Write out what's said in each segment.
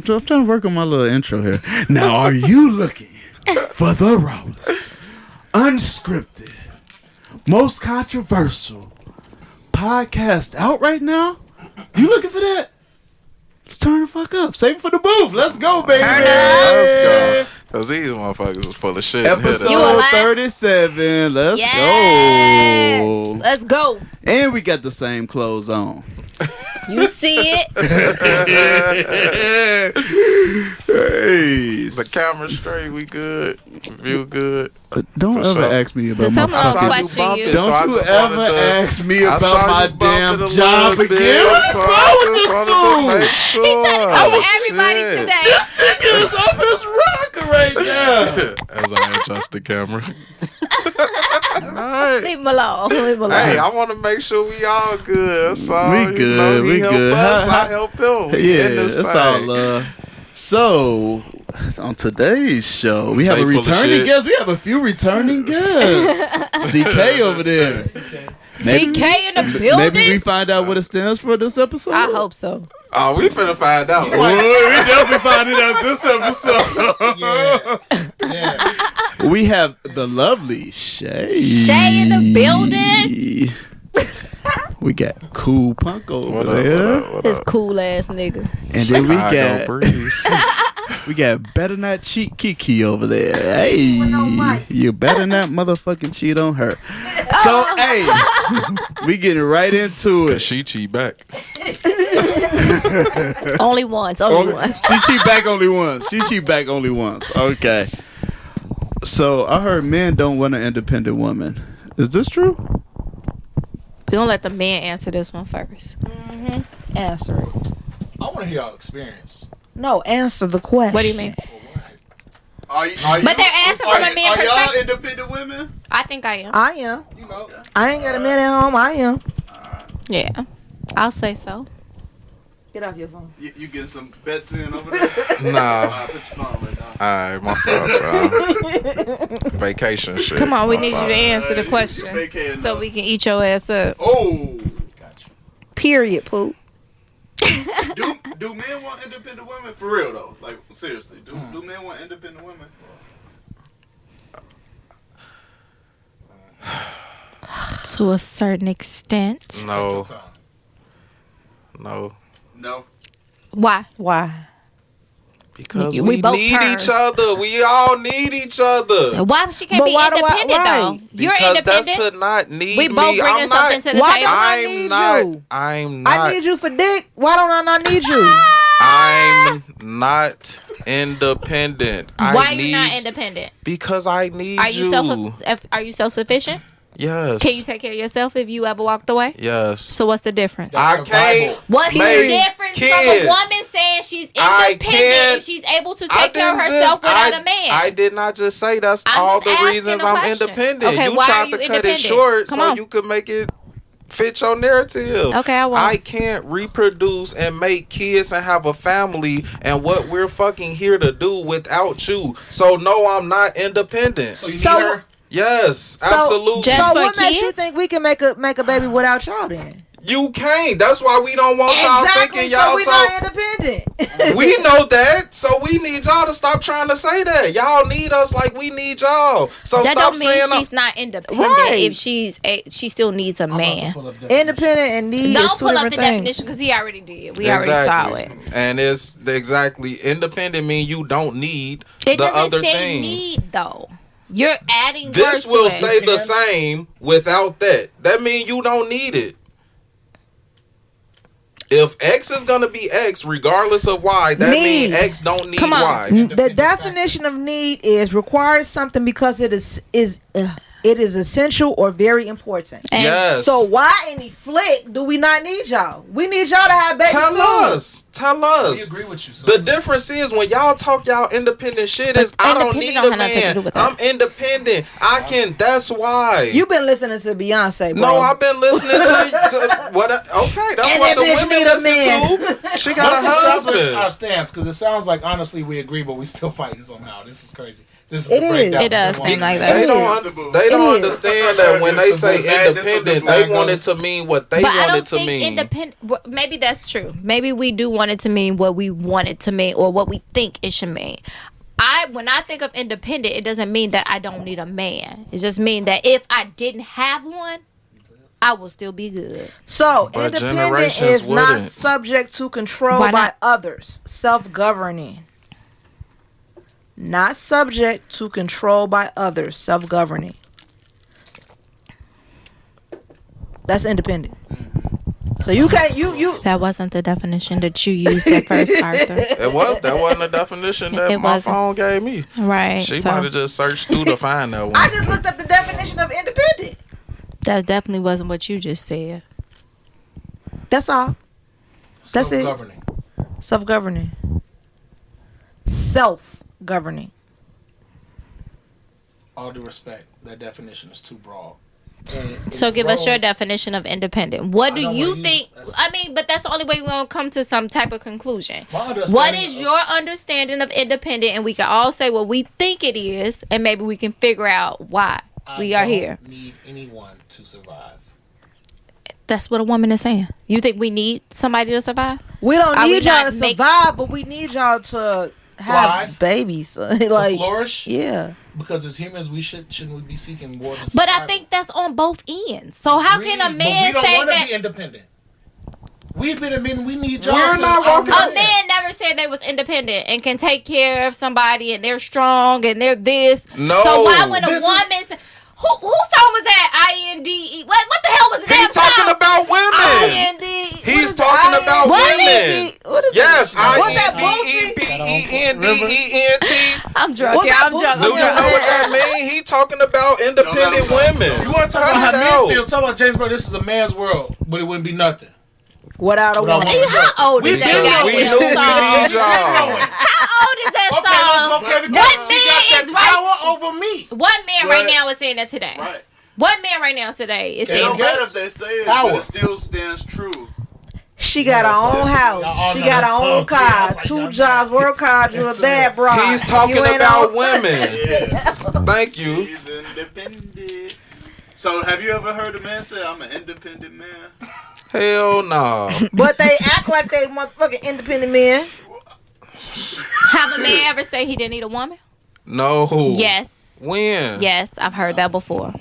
I'm trying to work on my little intro here. Now, are you looking for the rawest, unscripted, most controversial podcast out right now? You looking for that? Let's turn the fuck up. Save it for the booth. Let's go, baby. Let's go. Because these motherfuckers was full of shit. Episode 37. Let's go. Let's go. And we got the same clothes on. You see it. Hey. The camera straight. We good. View good. Don't ever ask me about my fucking... Don't you ever ask me about my damn job again. What's wrong with this fool? He's trying to cover everybody today. This nigga is off his rocker right now. As I adjust the camera. Right. Leave him alone. Hey, I want to make sure we all good. So, we good. We good. I help him. Yeah, it's all love. So, on today's show, we have a returning guest. We have a few returning guests. CK over there. Maybe, CK in the building. Maybe we find out what it stands for this episode. I hope so. Oh, we finna find out. We definitely find it out this episode. Yeah. We have the lovely Shay. Shay in the building. We got Cool Punk over there. This cool ass nigga. And then we got Better Not Cheat Kiki over there. Hey, you better not motherfucking cheat on her. So, hey, we getting right into it. She cheat back. Only once. Only once. She cheat back only once. She cheat back only once. Okay. So, I heard men don't want an independent woman. Is this true? We're going to let the man answer this one first. Mm-hmm. Answer it. I want to hear y'all experience. No, answer the question. What do you mean? Are you, but they're answering from a man perspective. Are y'all independent women? I think I am. I am. You know, I ain't got a man at home. I am. Yeah. I'll say so. Get off your phone. You getting some bets in over there? Nah. Put your phone right now. Alright, my fault, y'all. Vacation shit. Come on, we need you to answer the question so we can eat your ass up. Oh. Gotcha. Period, Pooh. Do men want independent women? For real, though. Like, seriously. Do men want independent women? To a certain extent. No. No. No. Why? Why? Because We we both need turn. each other. We all need each other. Why she can't But be why do I- independent right. though? You're Because independent. that's to not need We both me. bringing I'm something not. to the Why table. don't I I'm need not. you? I'm not. I need you for dick. Why don't I not need you? I'm not independent. Why are you not independent? Because I need Are you self sufficient? Yes. Can you take care of yourself if you ever walked away? Yes. So what's the difference? I can't. What's the make difference from kids. a woman saying she's I independent can't- if she's able to I take care of didn't herself just- without a man? I did not just say that's I'm all just the asking reasons a I'm question. independent. Okay, you why tried are you to cut it independent? short Come so on. you could make it fit your narrative. Okay, I won't. I can't reproduce and make kids and have a family and what we're fucking here to do without you. So no, I'm not independent. So you need So- her? Yes, absolutely. Just So for what makes you kids? think we can make a baby without y'all then? You can't. That's why we don't want y'all thinking y'all so we not independent. We know that, so we need y'all to stop trying to say that. Y'all need us like we need y'all. So That stop don't mean saying she's not independent Right. if she still needs a man. Independent and need Don't is two pull up different the things. definition because he already did. We already saw it. And it's exactly independent mean you don't need It the doesn't other say thing. need though. You're adding This words will to it. stay the same without that. That means you don't need it. If X is gonna be X, regardless of Y, that means X don't need Come on. Y. The definition of need is requires something because it is essential or very important. And Yes. So why any flick do we not need y'all? We need y'all to have baby Tell food. us. Tell We us. agree with you. So The difference is when y'all talk y'all independent shit is I don't independent need don't a have nothing to man. do with that. I'm independent. I can. That's why. You've been listening to Beyonce, bro. No, I've been listening to what? Okay, that's And what the that bitch women need a listen to. She got let's a establish our husband. stance because it sounds like honestly we agree, but we still fighting somehow. This is crazy. This is It the is. breakdown. It does seem like that. They It don't. is. They don't It is. understand that when they say This is independent, this they line want goes. it to mean what they but I want don't it to think mean. independent. Maybe that's true. Maybe we do want want it to mean what we want it to mean or what we think it should mean. When I think of independent, it doesn't mean that I don't need a man. It just means that if I didn't have one, I will still be good. So, But independent is not wouldn't. subject to control Why by not? others. Self-governing. Not subject to control by others. Self-governing. That's independent. So you can't you That wasn't the definition that you used at first, Arthur. That wasn't the definition that It my wasn't. phone gave me. Right. She so might have just searched through to find that one. I just looked up the definition of independent. that definitely wasn't what you just said. That's all. That's it. Self-governing. Self-governing. Self-governing. All due respect, that definition is too broad. So give us your definition of independent. What do I know you what you- think? that's- I mean, but that's the only way we're going to come to some type of conclusion. My understanding What is of- your understanding of independent? And we can all say what we think it is, and maybe we can figure out why we are here. I don't need anyone to survive. That's what a woman is saying. You think we need somebody to survive? We don't Are we need y'all not to make- survive, but we need y'all to have Thrive? babies. To Like, flourish? yeah. Because as humans, shouldn't we be seeking more than But I survival? think that's on both ends. So how can a Agreed, man but we say don't want to that? be independent. We've been admitting we need y'all. We're since not our walking- A beginning. man never said they was independent and can take care of somebody and they're strong and they're this. No. So why when a This is- woman say, who song was that? INDE. What the hell was He's that talking song? about women. IND. He's talking about What? women. What is Yes, that? What's that INDEPENDENT. I'm drunk. What's Yeah, that I'm drunk. Do you I'm know drunk. what that means? He talking about independent women. You want to talk Cut about it how men out. feel? Talk about James Brown. This is a man's world, but it wouldn't be nothing. Without a Without woman. woman. How old is We that Because we goddamn knew we song? need y'all. How old is that Okay, let's song? go, Kevin. What She got man that is right? power over me. What man right But- now is saying that today? Right. What man right now today is It saying don't that? matter if they say it, Power. but it still stands true. She got her own Y'all house. She know got that her own song. car. Yeah, that's like 2 y'all jobs, know. work card. You a It's bad bride. He's talking You ain't about on- women. Yeah. Thank you. He's independent. So have you ever heard a man say, I'm an independent man? Hell no. But they act like they motherfucking independent men. Have a man ever say he didn't need a woman? No. Yes. When? Yes, I've heard that before.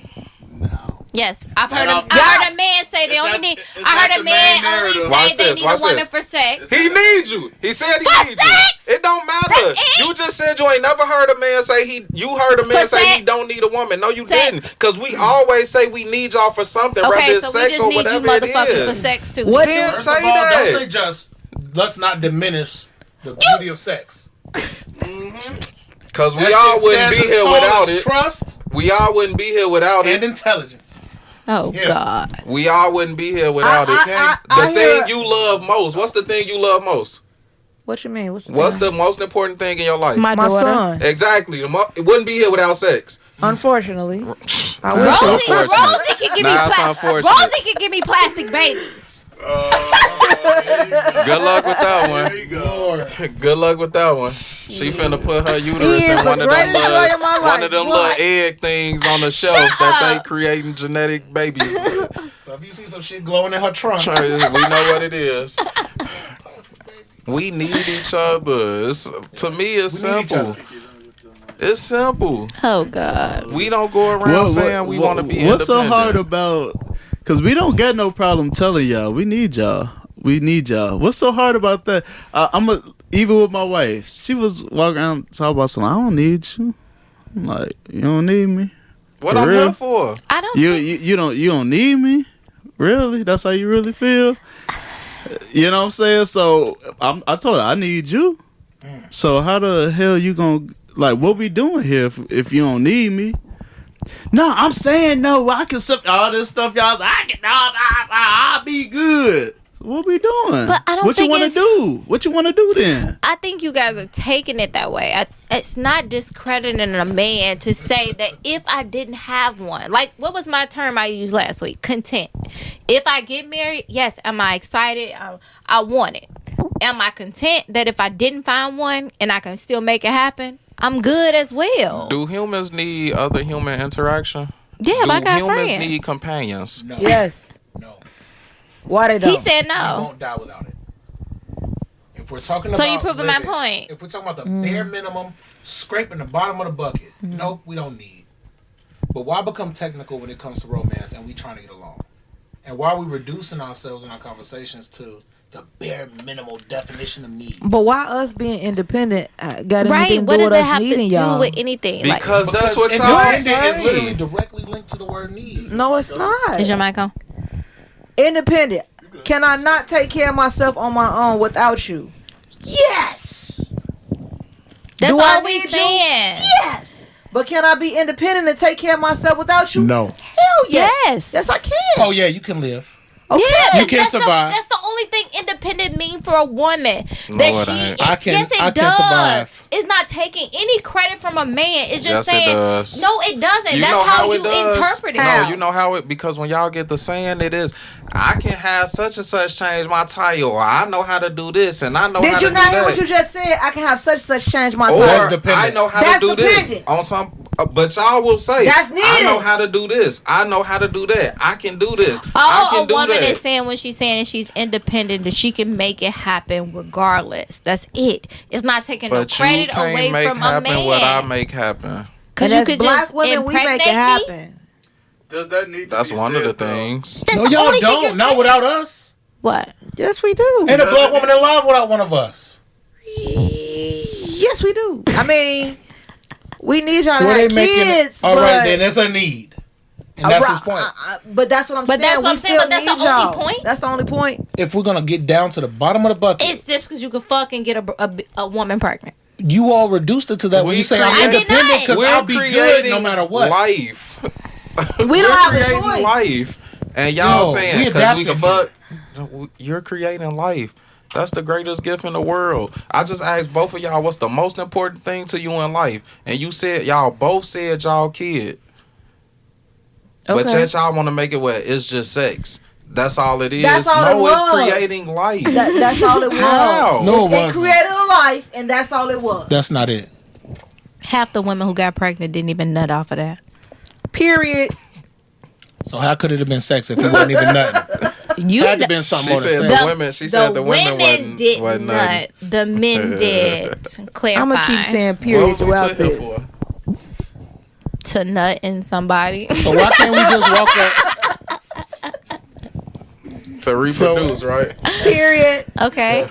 No. Yes, I've heard That I heard a man say they is only that- need. is I that heard a the man main only narrative? Watch say they this, need a watch woman this. for sex. He needs you. He said he For needs you. sex? It don't matter. That's it? You just said you ain't never heard a man say you heard a man For say he sex? don't need a woman. No, you Sex. didn't. Because we always say we need y'all for something, whether Okay, it's so we sex just or need you whatever it motherfuckers for is. sex too. What Can't First say of all, that. don't say just. Let's not diminish the beauty of sex. Because we That all shit wouldn't be stands as here tall without as it. Trust We all wouldn't be here without and it. intelligence. Oh Yeah. God. We all wouldn't be here without it. I The hear- thing you love most. What's the thing you love most? What you mean? What's the most important thing in your life? My My daughter. son. Exactly. It wouldn't be here without sex. Unfortunately. I Nah, wish it's so. Rosie unfortunate. can give Nah, me it's unfortunate. Rosie can give me plastic babies. Good luck with that one. There you go. Good luck with that one. She finna put her He uterus is in the one of them greatest joy of my one life. of them What? little egg things on the shelf Shut that up. they creating genetic babies. So if you see some shit glowing in her trunk, We know what it is. We need each other. To me, it's We need each simple. other. It's simple. Oh God. We don't go around saying we want to be What's so hard independent. about? Because we don't get no problem telling y'all we need y'all. We need y'all. What's so hard about that? Even with my wife, she was walking around talking about something. I don't need you. I'm like, you don't need me. What For I'm real? here for? I don't You, think you don't need me. Really? That's how you really feel? You know what I'm saying? So I told her I need you. So how the hell you gonna what we doing here if you don't need me? No, I'm saying no. I can all this stuff y'all. I can. I'll be good. So what we doing? But I don't What think you want to it's- do? What you want to do then? I think you guys are taking it that way. It's not discrediting a man to say that if I didn't have one, like what was my term I used last week? Content. If I get married, yes, am I excited? I want it. Am I content that if I didn't find one and I can still make it happen, I'm good as well. Do humans need other human interaction? Yeah, but I Do got humans friends. need companions? no. Yes. No. Why they don't? He said We no. won't die without it. If if we're talking So about you proving my living, point. if we're talking about the bare minimum, scraping the bottom of the bucket, nope, we don't need. But why become technical when it comes to romance and we trying to get along? And why are we reducing ourselves in our conversations to the bare minimal definition of need? But why us being independent got anything Right? to What do does with it us have to needing do y'all? with anything? Because that's what y'all independent is literally say. directly linked to the word need. No, it's not. Is your mic on? Independent. Can I not take care of myself on my own without you? Yes. That's Do all I we need you? saying. Yes. But can I be independent and take care of myself without you? No. Hell yes. Yes. Yes, I can. Oh yeah, you can live. Okay. Yeah, You can that's survive. That's the only thing independent mean for a woman. No, That it she, ain't. yes, it I can does. survive. It's not taking any credit from a man. It's just Yes, it saying, does. no, it doesn't. You That's know how it you does? interpret it. No, you know how it, because when y'all get the saying, it is, I can have such and such change my tire, or I know how to do this, and I know how Did to you do not hear that. what you just said? I can have such change my Or That's life. dependent. I know how That's to do this dependent. on some, but y'all will say, That's I needed. know how to do this. I know how to do that. I can do this. I All can a do woman that. is saying when she's saying that she's independent, that she can make it happen regardless. That's it. It's not taking no But you credit can't away make from a happen man. what I make happen. Because And you as could black just women, we make it impregnate me. happen. Does that need to That's be one of the said, though? things. That's No, the y'all only thing you're don't. Not saying. without us. What? Yes, we do. Ain't a black woman alive without one of us. Yes, we do. I mean, we need y'all to What have they making? kids. All but, right, then it's a need, and that's his point. But that's what I'm But saying. that's what We I'm saying, still but that's the need only y'all. point. That's the only point. If we're gonna get down to the bottom of the bucket, It's just because you can fucking get a woman pregnant. you all reduced it to that when We you say create- I'm I did independent not. because We're I'll be good creating no matter what. Life. We We're don't have a creating choice. life, and y'all No, saying we because we adapting can fuck. You're creating life. That's the greatest gift in the world. I just asked both of y'all, what's the most important thing to you in life? And you said, y'all both said y'all kid. But Okay. yet y'all want to make it where it's just sex. That's all it is. That's all no, it it's was. creating life. That's all it was. How? No, it It wasn't. created a life, and that's all it was. That's not it. Half the women who got pregnant didn't even nut off of that. Period. So how could it have been sex if it wasn't even nothing? You Had to nut- been something She more than said sex. the women. She said the women didn't wasn't nothing. nut. The men did. Clarify. I'm gonna keep saying What period was we throughout put here this. for? To nut in somebody. So why can't we just walk up? To reproduce, right? Period. Okay.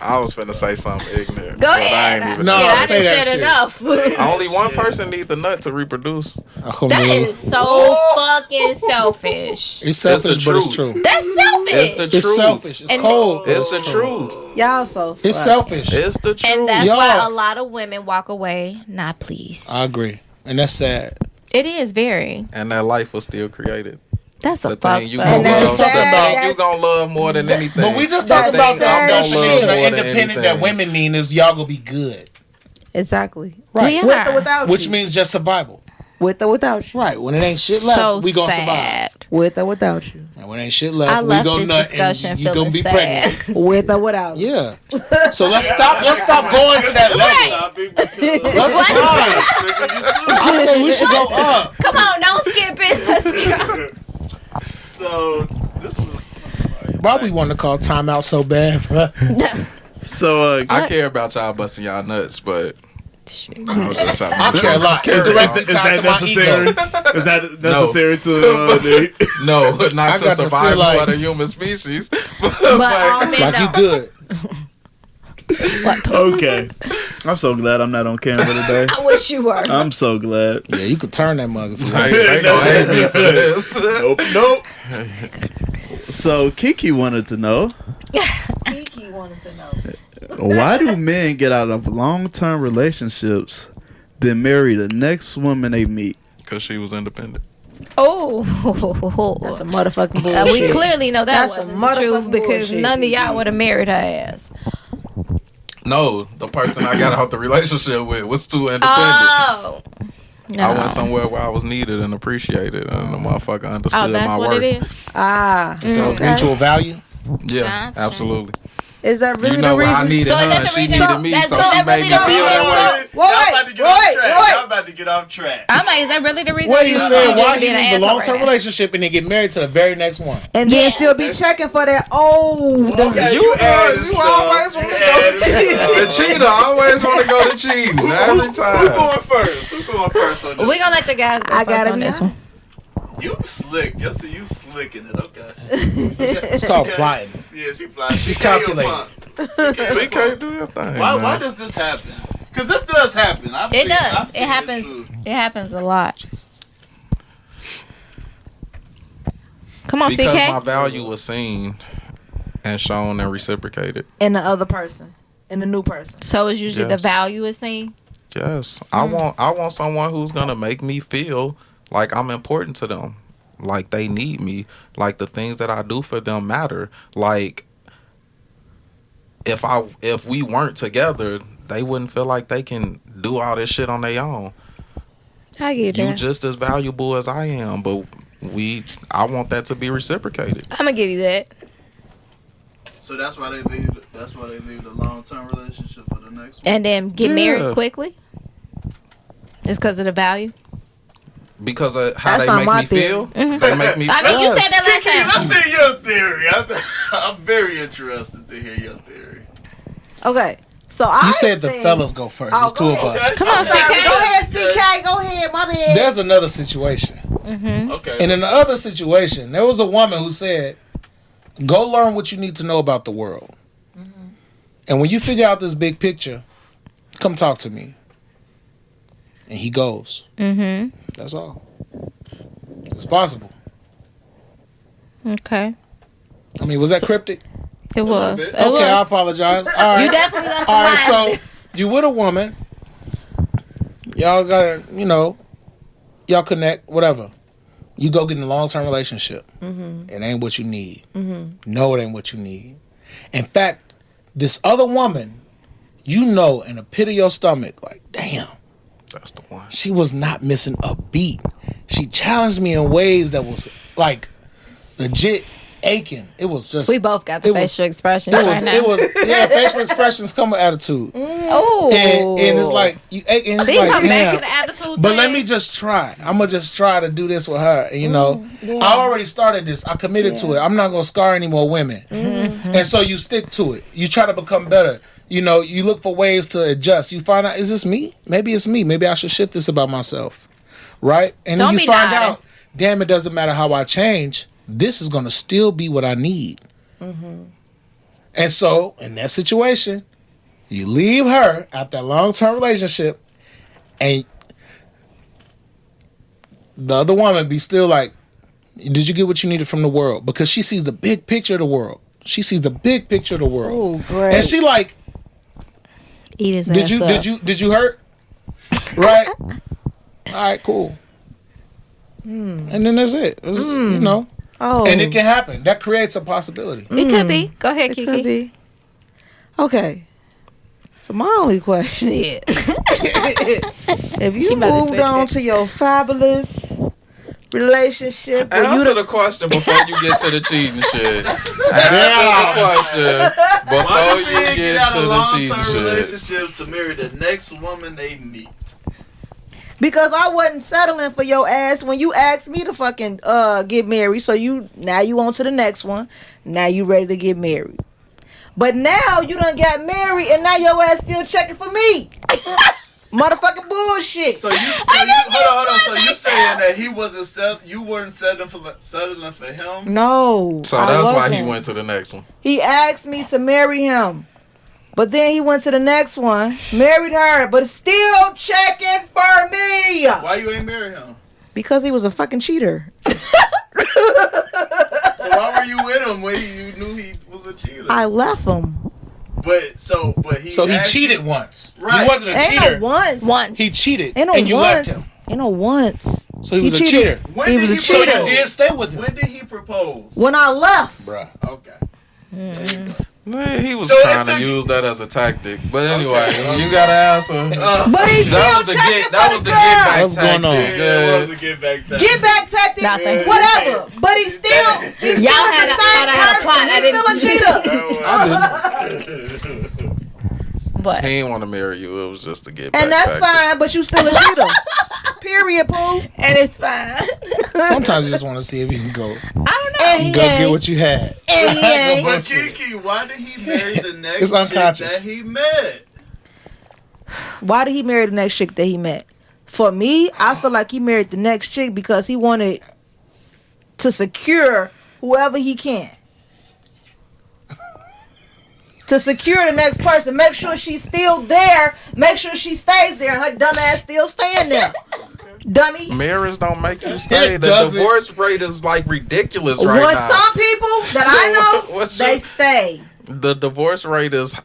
I was finna say something ignorant. Go but ahead. I ain't even No, Yeah, I say done that said shit. enough. Only one person need the nut to reproduce. That is so fucking selfish. It's selfish, It's the but it's truth. true. That's selfish. It's the It's truth. selfish. It's And- cold. It's the truth. Y'all so It's fucked. selfish. It's the truth. And that's Y'all- why a lot of women walk away not pleased. I agree, and that's sad. It is very. And that life was still created. That's a The fuck. thing you up. gonna we just love, the talking thing about- you gonna love more than anything. But we just That's talking about the sad definition shit. of More than independent that anything. women mean is y'all gonna be good, Exactly. right? We With or are. without Which you. means just survival, With or without you. right? When it ain't shit left, So we gonna sad. With or without you. survive. And when ain't shit I left, we left gonna this nut discussion and you gonna feeling be sad. pregnant. With or without you. Yeah. So let's stop. Let's stop going to that level. Let's What? climb. I say we should go up. Come on, don't skip it. Let's go. So this was. Why we want to call timeout so bad, bro? So I care about y'all busting y'all nuts, but I was just I care a lot. It's the rest of the is time that to my necessary? ego. Is that necessary to? no, not I to got to survive feel like- for the human species. But all men Like you don't. good. Okay, I'm so glad I'm not on camera today. I wish you were. I'm so glad. Yeah, you could turn that mug if you I want. ain't gonna hate me for this. Nope. So Kiki wanted to know, Kiki wanted to know. why do men get out of long-term relationships, then marry the next woman they meet? Because she was independent. Oh. That's a motherfucking bullshit. We clearly know that That's some wasn't the truth motherfucking because bullshit. none of y'all would have married her ass. No, the person I got out the relationship with was too independent. Oh. No. I went somewhere where I was needed and appreciated, and the motherfucker understood Oh, that's my what worth. it is? Ah. There was Okay. mutual value. Yeah, Gotcha. absolutely. Is that really You know the what? I reason? needed So is her. that the She reason- needed me, that's- so so she that made really me the feel reason- that way. Y'all about to get off track. Y'all about to get off track. I'm like, is that really the reason? Well, you just said why being you an leave a asshole long-term right now? relationship and then get married to the very next one? And then still be checking for that old. Okay, You added always stuff. want to You go added to cheating. stuff. The cheater always want to go to cheating every Who time. going first? Who going first on this? We're gonna let the guys go I first gotta on be this one. honest. You slick. You see you slicking it. Okay. It's called plotting. Yeah, she plotting. She's She can't calculating. punk. See, can't do your thing. Why man. does this happen? Because this does happen. I've It seen does. this It happens. too. It happens a lot. Come on, Because CK. my value was seen and shown and reciprocated. And the other person. And the new person. So it's usually Yes. the value is seen. Yes, I want someone who's gonna make me feel like I'm important to them, like they need me, like the things that I do for them matter. Like if we weren't together, they wouldn't feel like they can do all this shit on their own. I get You that. just as valuable as I am, but I want that to be reciprocated. I'm gonna give you that. So that's why they leave. That's why they leave the long-term relationship for the next one. And then get Yeah. married quickly. It's because of the value. Because of how That's they not make my me theory. feel. They make me I mean, you said that Kiki, last time. let's hear your theory. I'm very interested to hear your theory. Okay. So I You said the think- fellas go first. Oh, It's two go of ahead. us. Come on, Sorry, CK. go ahead, CK. Go ahead. My bad. There's another situation. Okay. And in the other situation, there was a woman who said, go learn what you need to know about the world. And when you figure out this big picture, come talk to me. And he goes. That's all. It's possible. Okay. I mean, was that cryptic? It was. bit. It Okay, I was. apologize. All right. You definitely got some All right, lines. so you with a woman. Y'all gotta, y'all connect, whatever. You go get in a long-term relationship. It ain't what you need. No, it ain't what you need. In fact, this other woman, in the pit of your stomach, like, damn, That's the one. she was not missing a beat. She challenged me in ways that was like legit aching. It was just We both got the it was- facial expressions right now. facial expressions come with attitude. Oh. And it's like you ache and it's See, like, come back to damn. the attitude But thing. let me just try. I'm gonna just try to do this with her. I already started this. I committed to it. I'm not gonna scar any more women. And so you stick to it. You try to become better. You look for ways to adjust. You find out, is this me? Maybe it's me. Maybe I should shift this about myself. Right? And Don't then be you find nodding. out, damn, it doesn't matter how I change. This is gonna still be what I need. And so, in that situation, you leave her out that long-term relationship, and the other woman be still like, did you get what you needed from the world? Because she sees the big picture of the world. She sees the big picture of the world. Oh, great. And she like, Eat his did ass you up. did you hurt? Right? All right, cool. And then that's it. It's, Oh. And it can happen. That creates a possibility. It could be. Go ahead, It Kiki. could be. Okay. So my only question is, if She you about to moved switch on it. to your fabulous relationship, where you Answer the- the question before you get to the cheating shit. Answer the question Why before do you men get out to of the cheating long-term shit. relationships to marry the next woman they meet? because I wasn't settling for your ass when you asked me to fucking get married. So now you on to the next one. Now you ready to get married. But now you done got married and now your ass still checking for me. Motherfucking bullshit. So hold on. So you saying that he wasn't you weren't settling for him? No. So I that's why he wasn't. went to the next one. He asked me to marry him. But then he went to the next one, married her, but still checking for me. Why you ain't marry him? Because he was a fucking cheater. So why were you with him when you knew he was a cheater? I left him. But he So he asked cheated you- once. Right. He wasn't a Ain't cheater. no once. One. He cheated, Ain't no and you once. left him. Ain't no once. So he was a cheated. cheater. When He did was a he So cheater. you did stay with him. When did he propose? When I left. Bruh. Okay. Man, he was So it trying to took- use that as a tactic. But anyway, you got to answer. But he's still That was the checking get. That for was the the get girl. back What's going on? tactic. Yeah, it was a get back time. Get back tactic, Nothing. whatever. But he's still Y'all had a- thought I had a plot. I He's still a cheater. But He didn't want to marry you. It was just a get back And that's tactic. fine, but you still a cheater. Period, Pooh. and it's fine. Sometimes you just want to see if you can go, I don't know. And he go get ain't. what you had. And he ain't. But Kiki, why did he marry the next It's chick unconscious. that he met? Why did he marry the next chick that he met? For me, I feel like he married the next chick because he wanted to secure whoever he can. To secure the next person, make sure she's still there, make sure she stays there, and her dumb ass still staying there. Dummy. Marriage don't make you stay. It The doesn't. divorce rate is like ridiculous right With now. some people that I know, what's they your- stay. The divorce rate is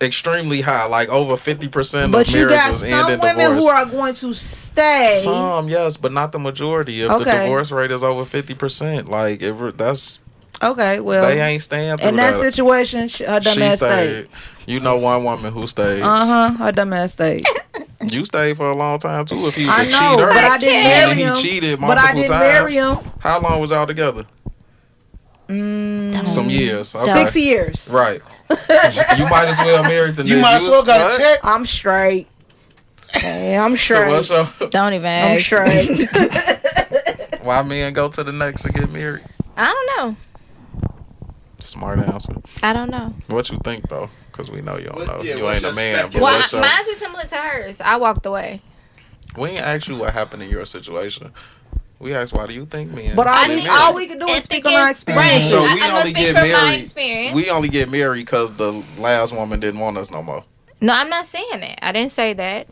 extremely high, like over 50% But of you got marriages some end in women divorce. who are going to stay. Some, yes, but not the majority. If the Okay. divorce rate is over 50%, like that's Okay, well, they ain't staying through in that that. situation, her dumb She ass stayed. stayed. You know one woman who stayed. Her dumb ass stayed. You stayed for a long time too. If he was I a know, cheater, but I didn't and marry he him. cheated But multiple I didn't times. marry him. How long was y'all together? Some years. Okay. 6 years. Right. You might as well marry the nigga. You might as well got what? a check. I'm straight. Hey, I'm So straight. what's your, Don't even I'm ask. straight. why men go to the next and get married? I don't know. Smart answer. I don't know. What you think though? Because we know you don't What- know. yeah, You what's ain't a your man. But speculation? Well, what's your, mine's is similar to hers. I walked away. we ain't asked you what happened in your situation. We asked why do you think men? But get all married? we can do is It's speak on our because- experience. Right. So we I'm gonna only speak get from my married. experience. We only get married because the last woman didn't want us no more. No, I'm not saying that. I didn't say that.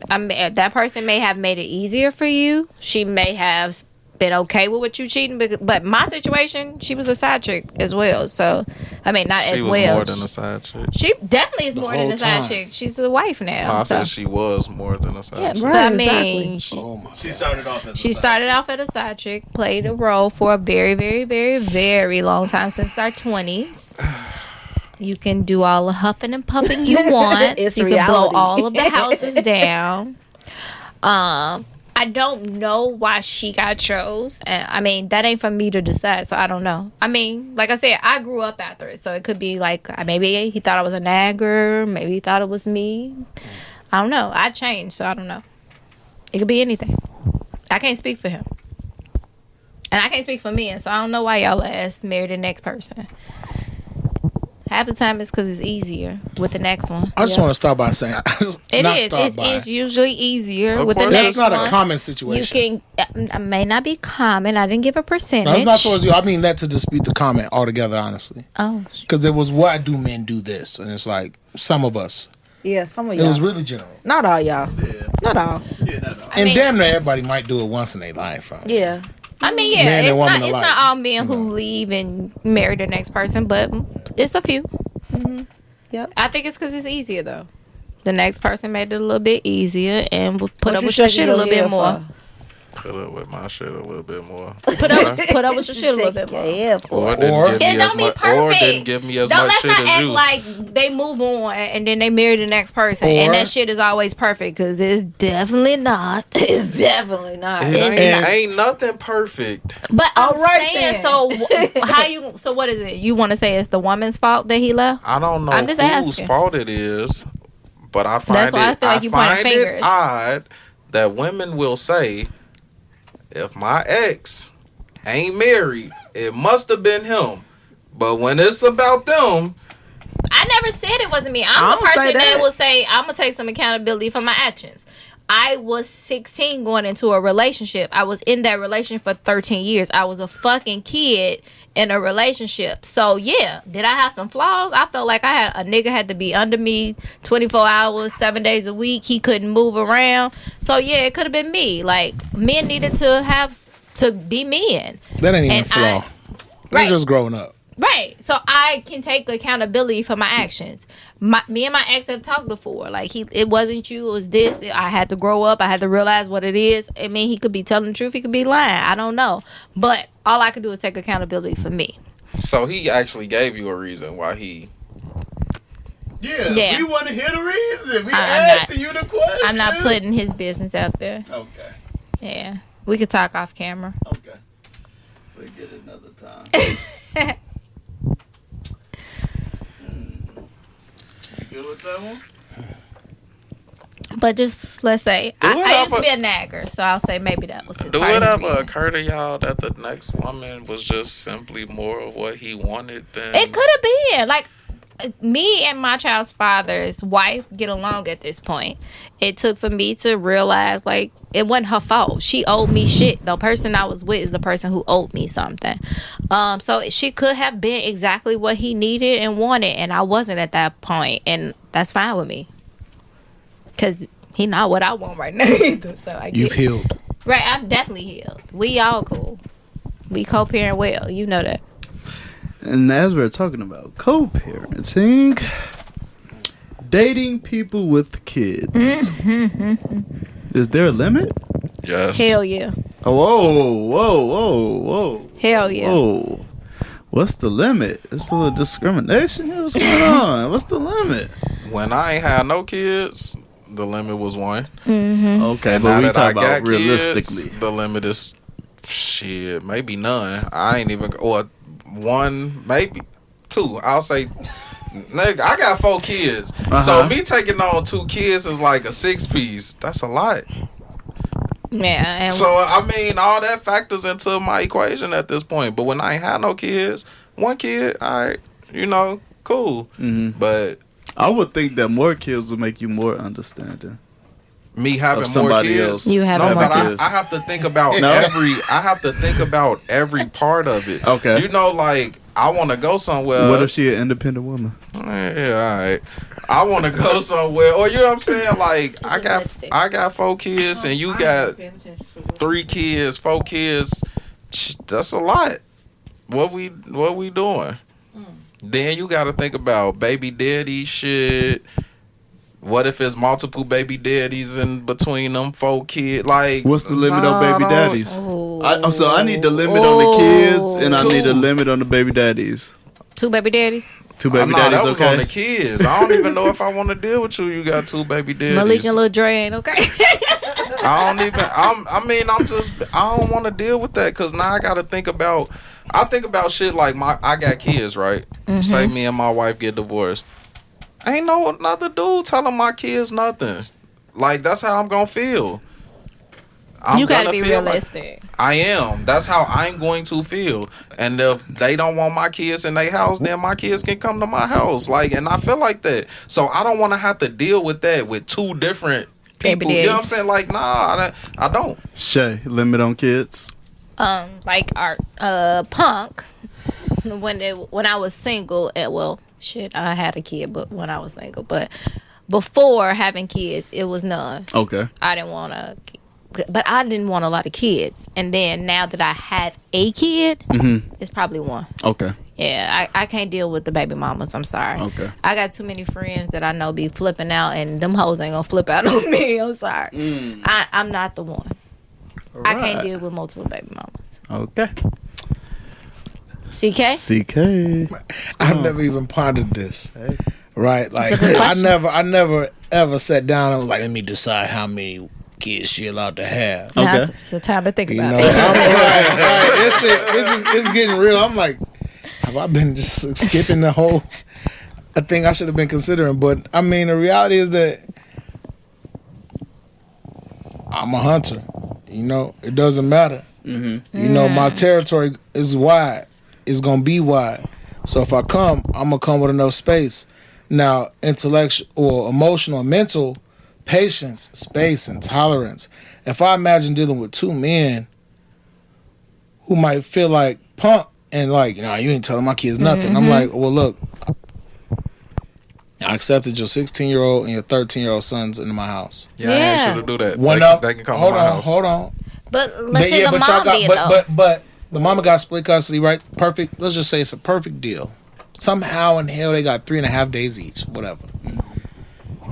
That person may have made it easier for you. She may have been okay with what you cheating, but my situation, she was a side chick as well. So, I mean, not She as was well. more than a side chick. She definitely is more than whole a side time. chick. She's a wife now. No, I so. said she was more than a side Yeah, chick. but I Right, mean, exactly. Oh my. She started off as she a side started off as a side chick, played a role for a very, very, very, very long time since our 20s. You can do all the huffing and puffing you want. It's you can reality. blow all of the houses down. I don't know why she got chose. And I mean, that ain't for me to decide, so I don't know. I mean, like I said, I grew up after it, so it could be like maybe he thought I was a nagger, maybe he thought it was me. I don't know. I changed, so I don't know. It could be anything. I can't speak for him. And I can't speak for men, so I don't know why y'all asked marry the next person. Half the time it's because it's easier with the next one. I just want to start by saying, It is. It's usually easier Of with the course. next That's not one. a common You situation. can. It may not be common. I didn't give a percentage. No, it's not towards you. I mean that to dispute the comment altogether, honestly. Oh, Because it was, why do men do this? And it's like, some of us. Yeah, some of It y'all. was really general. Not all y'all. Yeah. Not all. Yeah, no. I And mean- damn near everybody might do it once in their life. Yeah. I mean, yeah, Man and it's woman not. It's alike. not all men who leave and marry the next person, but it's a few. Yep. I think it's because it's easier though. The next person made it a little bit easier and will put What up you with your shaking shit a little head bit more. for? Put up with my shit a little bit more. Put up with your shit a little bit more. Yeah. Or didn't Or- give me It as don't be much. perfect. Or didn't give me as Don't much let's shit not as act you. like they move on and then they marry the next person and Or- that shit is always perfect because it's definitely not. It's definitely not. It It's ain't, not. ain't nothing perfect. But I'm All right, saying, then. so how you? So what is it? You want to say it's the woman's fault that he left? I don't know I'm just whose asking. fault it is, but I find That's why I feel like you pointing find it fingers. odd that women will say, if my ex ain't married, it must have been him. But when it's about them, I never said it wasn't me. I I'm the don't say person that that. will say I'm gonna take some accountability for my actions. I was 16 going into a relationship. I was in that relationship for 13 years. I was a fucking kid in a relationship. So yeah, did I have some flaws? I felt like a nigga had to be under me 24 hours, 7 days a week. He couldn't move around. So yeah, it could have been me. Like men needed to be men. That ain't even a And flaw. Right. It's just growing up. Right. So I can take accountability for my actions. Me and my ex have talked before. Like it wasn't you, it was this. I had to grow up. I had to realize what it is. I mean, he could be telling the truth. He could be lying. I don't know. But all I could do is take accountability for me. so he actually gave you a reason why he Yeah. We want to hear the reason. We I'm asking you the question. I'm not putting his business out there. Okay. Yeah. We could talk off camera. Okay. We'll get it another time. You good with that one? But just let's say Do I used to whatever- be a nagger, so I'll say maybe that was his Do part it of his ever reason. occur to y'all that the next woman was just simply more of what he wanted than It could have been like me and my child's father's wife get along at this point. It took for me to realize like it wasn't her fault. She owed me shit. The person I was with is the person who owed me something. So she could have been exactly what he needed and wanted, and I wasn't at that point, and that's fine with me. Cause he not what I want right now either. So I get You've it. healed. Right, I'm definitely healed. We all cool. We co-parent well. You know that. And as we're talking about co-parenting, dating people with kids, is there a limit? yes. Hell yeah. Oh, whoa. Hell yeah. Whoa. What's the limit? It's a little discrimination here. What's going on? What's the limit? When I ain't had no kids, the limit was one. Okay, And but now we that talk I about got realistically. kids, the limit is shit, maybe none. I ain't even or one, maybe two. I'll say, nigga, I got 4 kids, so me taking on 2 kids is like a 6-piece. That's a lot. Yeah. And So I mean, all that factors into my equation at this point. But when I ain't had no kids, 1 kid, all right, cool. But I would think that more kids would make you more understanding. me having Of more somebody kids, else. You having no, more but kids. I have to think about No? I have to think about every part of it. Okay. Like I want to go somewhere. What if she an independent woman? Yeah, all right. I want to go somewhere, or you know what I'm saying? Like I just got lipstick. 4 kids, and you got 3 kids, 4 kids. That's a lot. What we doing? Then you got to think about baby daddy shit. What if it's multiple baby daddies in between them 4 kids? Like, What's the limit on baby daddies? Oh. So I need the limit on the kids, and I need a 2. limit on the baby daddies. 2 baby daddies. 2 baby nah, daddies, that was okay? on the kids. I don't even know if I want to deal with you. You got 2 baby daddies. Malik and Lil Dre ain't okay. I don't even. I don't want to deal with that because now I got to think about. I think about shit like I got kids, right? Say me and my wife get divorced. Ain't no another dude telling my kids nothing. Like that's how I'm gonna feel. You gotta be feel like- realistic. I am. That's how I'm going to feel. And if they don't want my kids in their house, then my kids can come to my house. Like, and I feel like that. So I don't want to have to deal with that with 2 different Baby people. You know what I'm daddies. saying? Like, nah, I don't. Shay, limit on kids. Like our Punk when I was single, I had a kid, but when I was single, but before having kids, it was none. Okay. I didn't want a lot of kids, and then now that I have a kid, it's probably 1. Okay. Yeah, I can't deal with the baby mamas. I'm sorry. Okay. I got too many friends that I know be flipping out, and them hoes ain't gonna flip out on me. I'm sorry. I'm not the one. I can't deal with multiple baby mamas. Okay. CK? CK. I've never even pondered this. Right? Like a good question. I never ever sat down and was like, let me decide how many kids she allowed to have. Now Okay. it's a time to think You about know, it. it's getting real. I'm like, have I been just skipping the whole a thing I should have been considering? But I mean, the reality is that I'm a hunter. You know, it doesn't matter. You know, my territory is wide. It's gonna be wide. So if I come, I'm gonna come with enough space. Now, intellectual or emotional, mental patience, space, and tolerance. If I imagine dealing with 2 men who might feel like Punk and like, you ain't telling my kids nothing. I'm like, well, look, I accepted your 16-year-old and your 13-year-old sons into my house. Yeah, I ain't sure to do that. One They up. can come Hold to my on, house. hold on. But let's say the but mom did though. but the mama got split custody, right? Perfect. Let's just say it's a perfect deal. Somehow in hell they got 3.5 days each, whatever.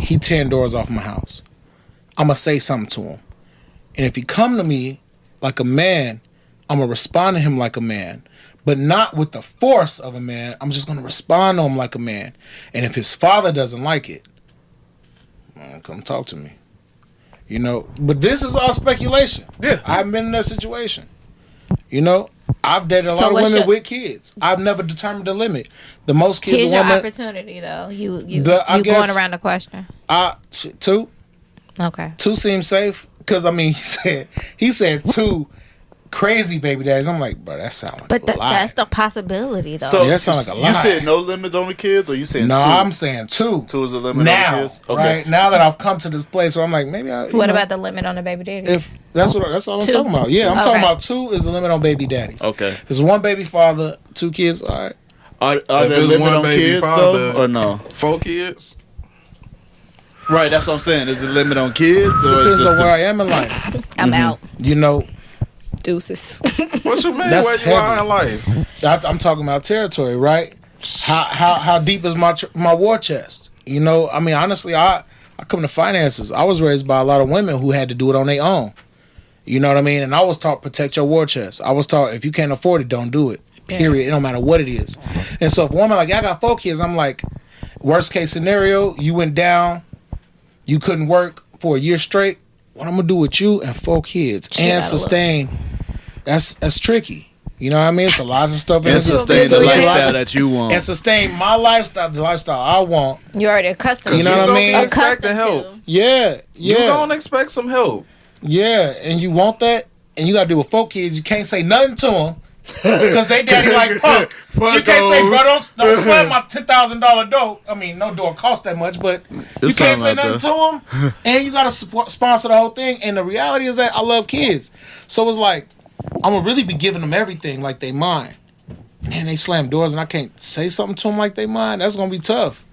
He 10 doors off my house. I'm gonna say something to him, and if he come to me like a man, I'm gonna respond to him like a man. but not with the force of a man. I'm just going to respond to him like a man. And if his father doesn't like it, come talk to me. You know, but this is all speculation. Yeah. I haven't been in that situation. You know, I've dated a lot of women with kids. I've never determined the limit. The most kids Here's a woman. your opportunity, though. You I guess, going around the question. 2. Okay. 2 seems safe because I mean he said 2 crazy baby daddies. I'm like, bro, that sounds like But a lie. that's the possibility, though. So that sounds like a lie. You said no limit on the kids, or you saying No, 2? I'm saying 2. 2 is the limit Now, on the kids. Okay. right now that I've come to this place where I'm like, maybe I. What about the limit on the baby daddy? if that's all I'm 2? talking about? Yeah, I'm Okay. talking about 2 is the limit on baby daddies. Okay. If it's 1 baby father, 2 kids, all right. Are If there it's limit one on baby kids father- though, or no? 4 kids. Right, that's what I'm saying. Is it limit on kids, or is Depends just on where I am in life. I'm out. You know, Deuces. What you mean? That's Where you are in life? I'm talking about territory, right? How deep is my war chest? You know, I mean, honestly, I come to finances. I was raised by a lot of women who had to do it on their own. You know what I mean? And I was taught protect your war chest. I was taught if you can't afford it, don't do it. Period. It don't matter what it is. And so if a woman like, I got 4 kids, I'm like, worst case scenario, you went down, you couldn't work for a year straight. What I'm gonna do with you and 4 kids and sustain? That's tricky. You know what I mean? It's a lot of stuff. and sustain the lifestyle that you want. And sustain my lifestyle, the lifestyle I want. You already accustomed. You know what I mean? Expecting help. Yeah, You yeah, gonna expect some help. yeah. And you want that, and you gotta do with 4 kids. You can't say nothing to them because they daddy like punk. You can't say, bro, don't slam my $10,000 door. I mean, no door costs that much, but you can't say nothing to them, and you gotta sponsor the whole thing. And the reality is that I love kids, so it's like I'm gonna really be giving them everything like they mine. Man, they slam doors, and I can't say something to them like they mine. That's gonna be tough.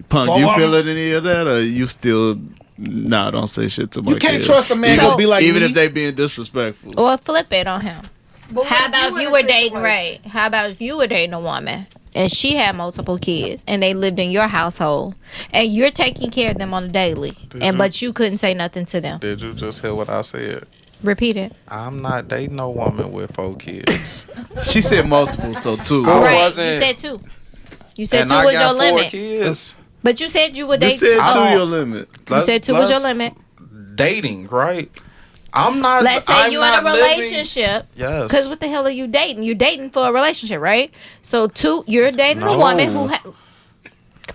Punk, For you one- feeling any of that, or you still don't say shit to my You can't kids? trust a man So- to be like even me. if they being disrespectful. Or flip it on him. But How what about in if you a were dating situation- Ray? How about if you were dating a woman and she had multiple kids and they lived in your household and you're taking care of them on a daily, but you couldn't say nothing to them? Did you just hear what I said? Repeat it. I'm not dating no woman with 4 kids. She said multiple, so 2. I Right. wasn't- You said 2. You said and 2 I was got your 4 limit. kids. But you said you would You date. said 2 Oh. your limit. You said 2 was your limit. Dating, right? I'm not. Let's say I'm you're in a not living- relationship. Yes. Because what the hell are you dating? You're dating for a relationship, right? So 2, you're dating a woman who.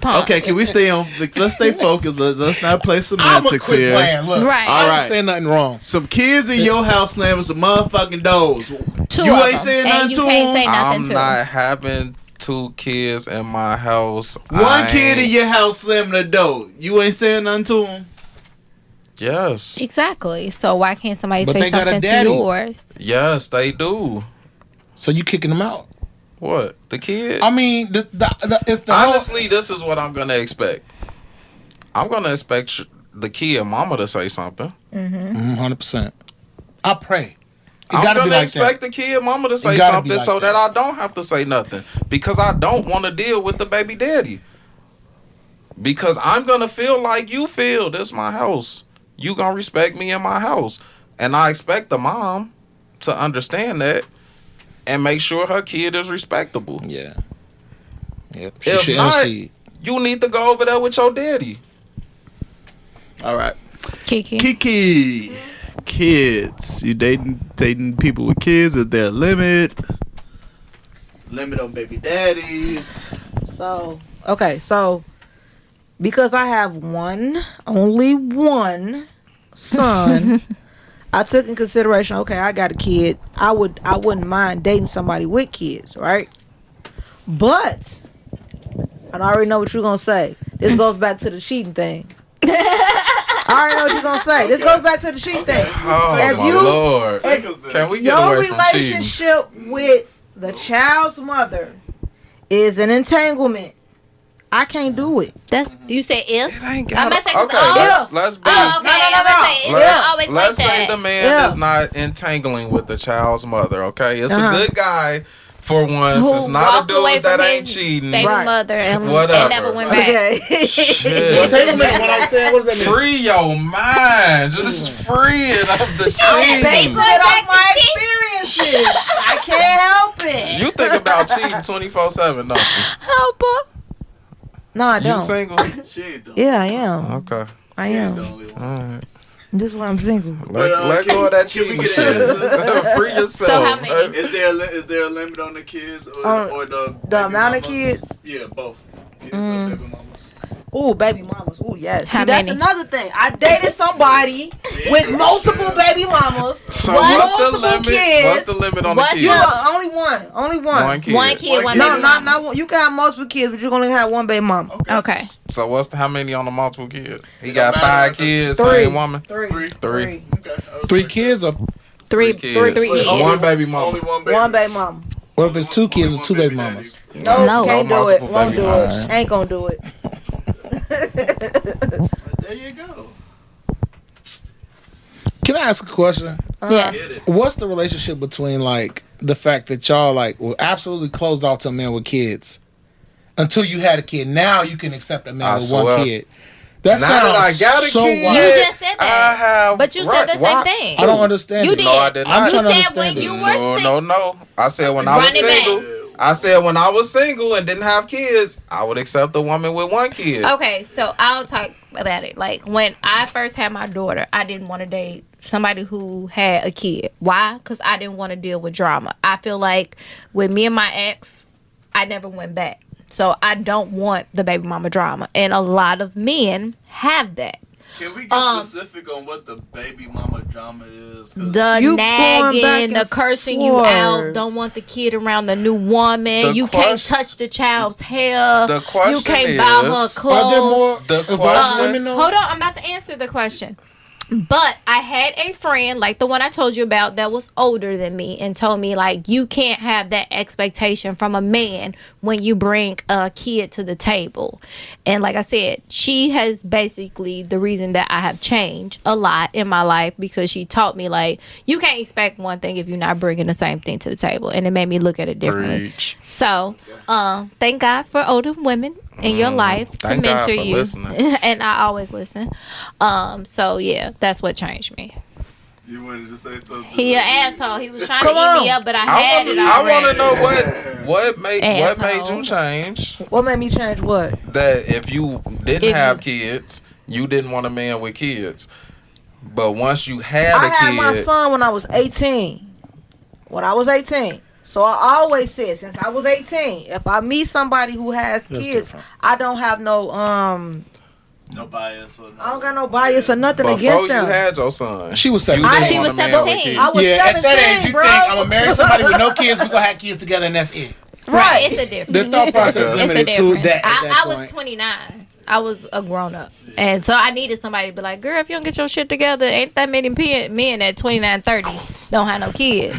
Come on. Okay, can we stay on? Let's stay focused. Let's not play I'm a semantics quit here. playing. Look, Right. I All ain't right. saying nothing wrong. Some kids in your house slamming some motherfucking doors. 2 You of ain't them. saying And nothing you to can't say them? nothing I'm to not them. having 2 kids in my house. One kid in your house slamming the door. You ain't saying nothing to him. Yes. Exactly. So why can't somebody But say they got a something to daddy. yours? Yes, they do. So you kicking them out? What? The kid? I mean, if the Honestly, this is what I'm gonna expect. I'm gonna expect the kid mama to say something. 100%. I pray. It I'm gotta gonna be like expect that. the kid mama to say gotta be something like so that. that I don't have to say nothing. Because I don't want to deal with the baby daddy. Because I'm gonna feel like you feel. This is my house. You gonna respect me in my house. And I expect the mom to understand that and make sure her kid is respectable. Yeah. Yep. She If should not, MC. you need to go over there with your daddy. All right, Kiki. Kiki. Kids, you dating people with kids? Is there a limit? Limit on baby daddies? So because I have only one son, I took in consideration. Okay, I got a kid. I wouldn't mind dating somebody with kids, right? But I already know what you're gonna say. This goes back to the cheating thing. I already know what you're gonna say. This goes back to the cheating thing. Oh If my you- Lord. if Can we get Your away from cheating? relationship with the child's mother is an entanglement. I can't do it. That's you said if. It ain't I'm gotta, about to say 'cause okay, all- let's be. Oh, okay. I'm about to say it's not always like Let's say that. the man Yeah. is not entangling with the child's mother. Okay, it's Uh-huh. a good guy For once, who it's not a walked away dude that from ain't his cheating. baby Right. mother and Whatever. never went back. Okay. Shit. Take a minute. When I stand, what does that mean? Free your mind. Just free it of the I'm basing cheating. it off my experiences. I can't help it. You think about cheating 24/7, don't you? Help her. No, I You don't. single? She ain't the, Yeah, I am. Okay. I she ain't the am. only one. All right. This is why I'm single. Let go of that can we cheating get an shit. answer? Free yourself. So how many? Is there a limit on the kids or the baby amount of mamas? kids? Yeah, both. Kids or baby mamas. Ooh, baby mamas. Ooh, yes. How See, that's many? another thing. I dated somebody with multiple baby mamas. So What? what's the Multiple limit? kids. What's the limit on What's the You kids? only one. Only one. One kid. One kid, one No, baby. not one. You can have multiple kids, but you're gonna have one baby mama. Okay. So what's how many on the multiple kid? He It got don't 5 matter. kids, Three. same woman. Three. Three. Okay. I was 3 like kids or Three kids. kids. One baby mama. Only one baby. One baby mama. what if it's 2 kids or 2 baby mamas? No, No. can't No do it. multiple Won't baby do mamas. it. Ain't gonna do it. There you go. Can I ask a question? Yes. What's the relationship between like the fact that y'all like were absolutely closed off to a man with kids until you had a kid? Now you can accept a man I with swear. one kid. That Now sounds that I got a so kid, wild. You just said I that. have. But you said right, the same why? thing. I don't understand You it. did. No, I did I'm not. trying to You said understand when it. you were No. I said when I was Run it back. single. I said when I was single and didn't have kids, I would accept a woman with one kid. Okay, so I'll talk about it. Like when I first had my daughter, I didn't want to date somebody who had a kid. Why? Because I didn't want to deal with drama. I feel like with me and my ex, I never went back. So I don't want the baby mama drama. And a lot of men have that. Can we get specific on what the baby mama drama is? 'Cause The You going back nagging, the and cursing you forth. out, don't want the kid around the new woman. The You can't question- touch the child's hair. The question You can't is, buy her Are there clothes. more The involved question- women though? Hold on, I'm about to answer the question. But I had a friend, like the one I told you about, that was older than me and told me, like, you can't have that expectation from a man when you bring a kid to the table. And like I said, she has basically the reason that I have changed a lot in my life because she taught me, like, you can't expect one thing if you're not bringing the same thing to the table. And it made me look at it differently. Preach. So, thank God for older women in your life to Thank God mentor for you. listening. And I always listen. So yeah, that's what changed me. You wanted to say something. He an asshole. He was trying Come to eat me on. up, but I had it I already. want to know what made Asshole. you change What made me change what? that if you didn't If have you- kids, you didn't want a man with kids. But once you had I a had kid, my son when I was 18. When I was 18. So I always said since I was 18, if I meet somebody who has That's kids, different. I don't have no No bias or no. I don't got no bias or nothing before against you them. had your son, She was you 17. didn't She want was a man with 17. kids. I was Yeah, at that 17, age you bro. think I'm gonna marry somebody with no kids, we gonna have kids together and that's it. Right, it's a difference. The thought process It's a It's a limited to difference. that at that I was point. 29. I was a grown up, and so I needed somebody to be like, "Girl, if you don't get your shit together, ain't that many men at 29, 30 don't have no kids."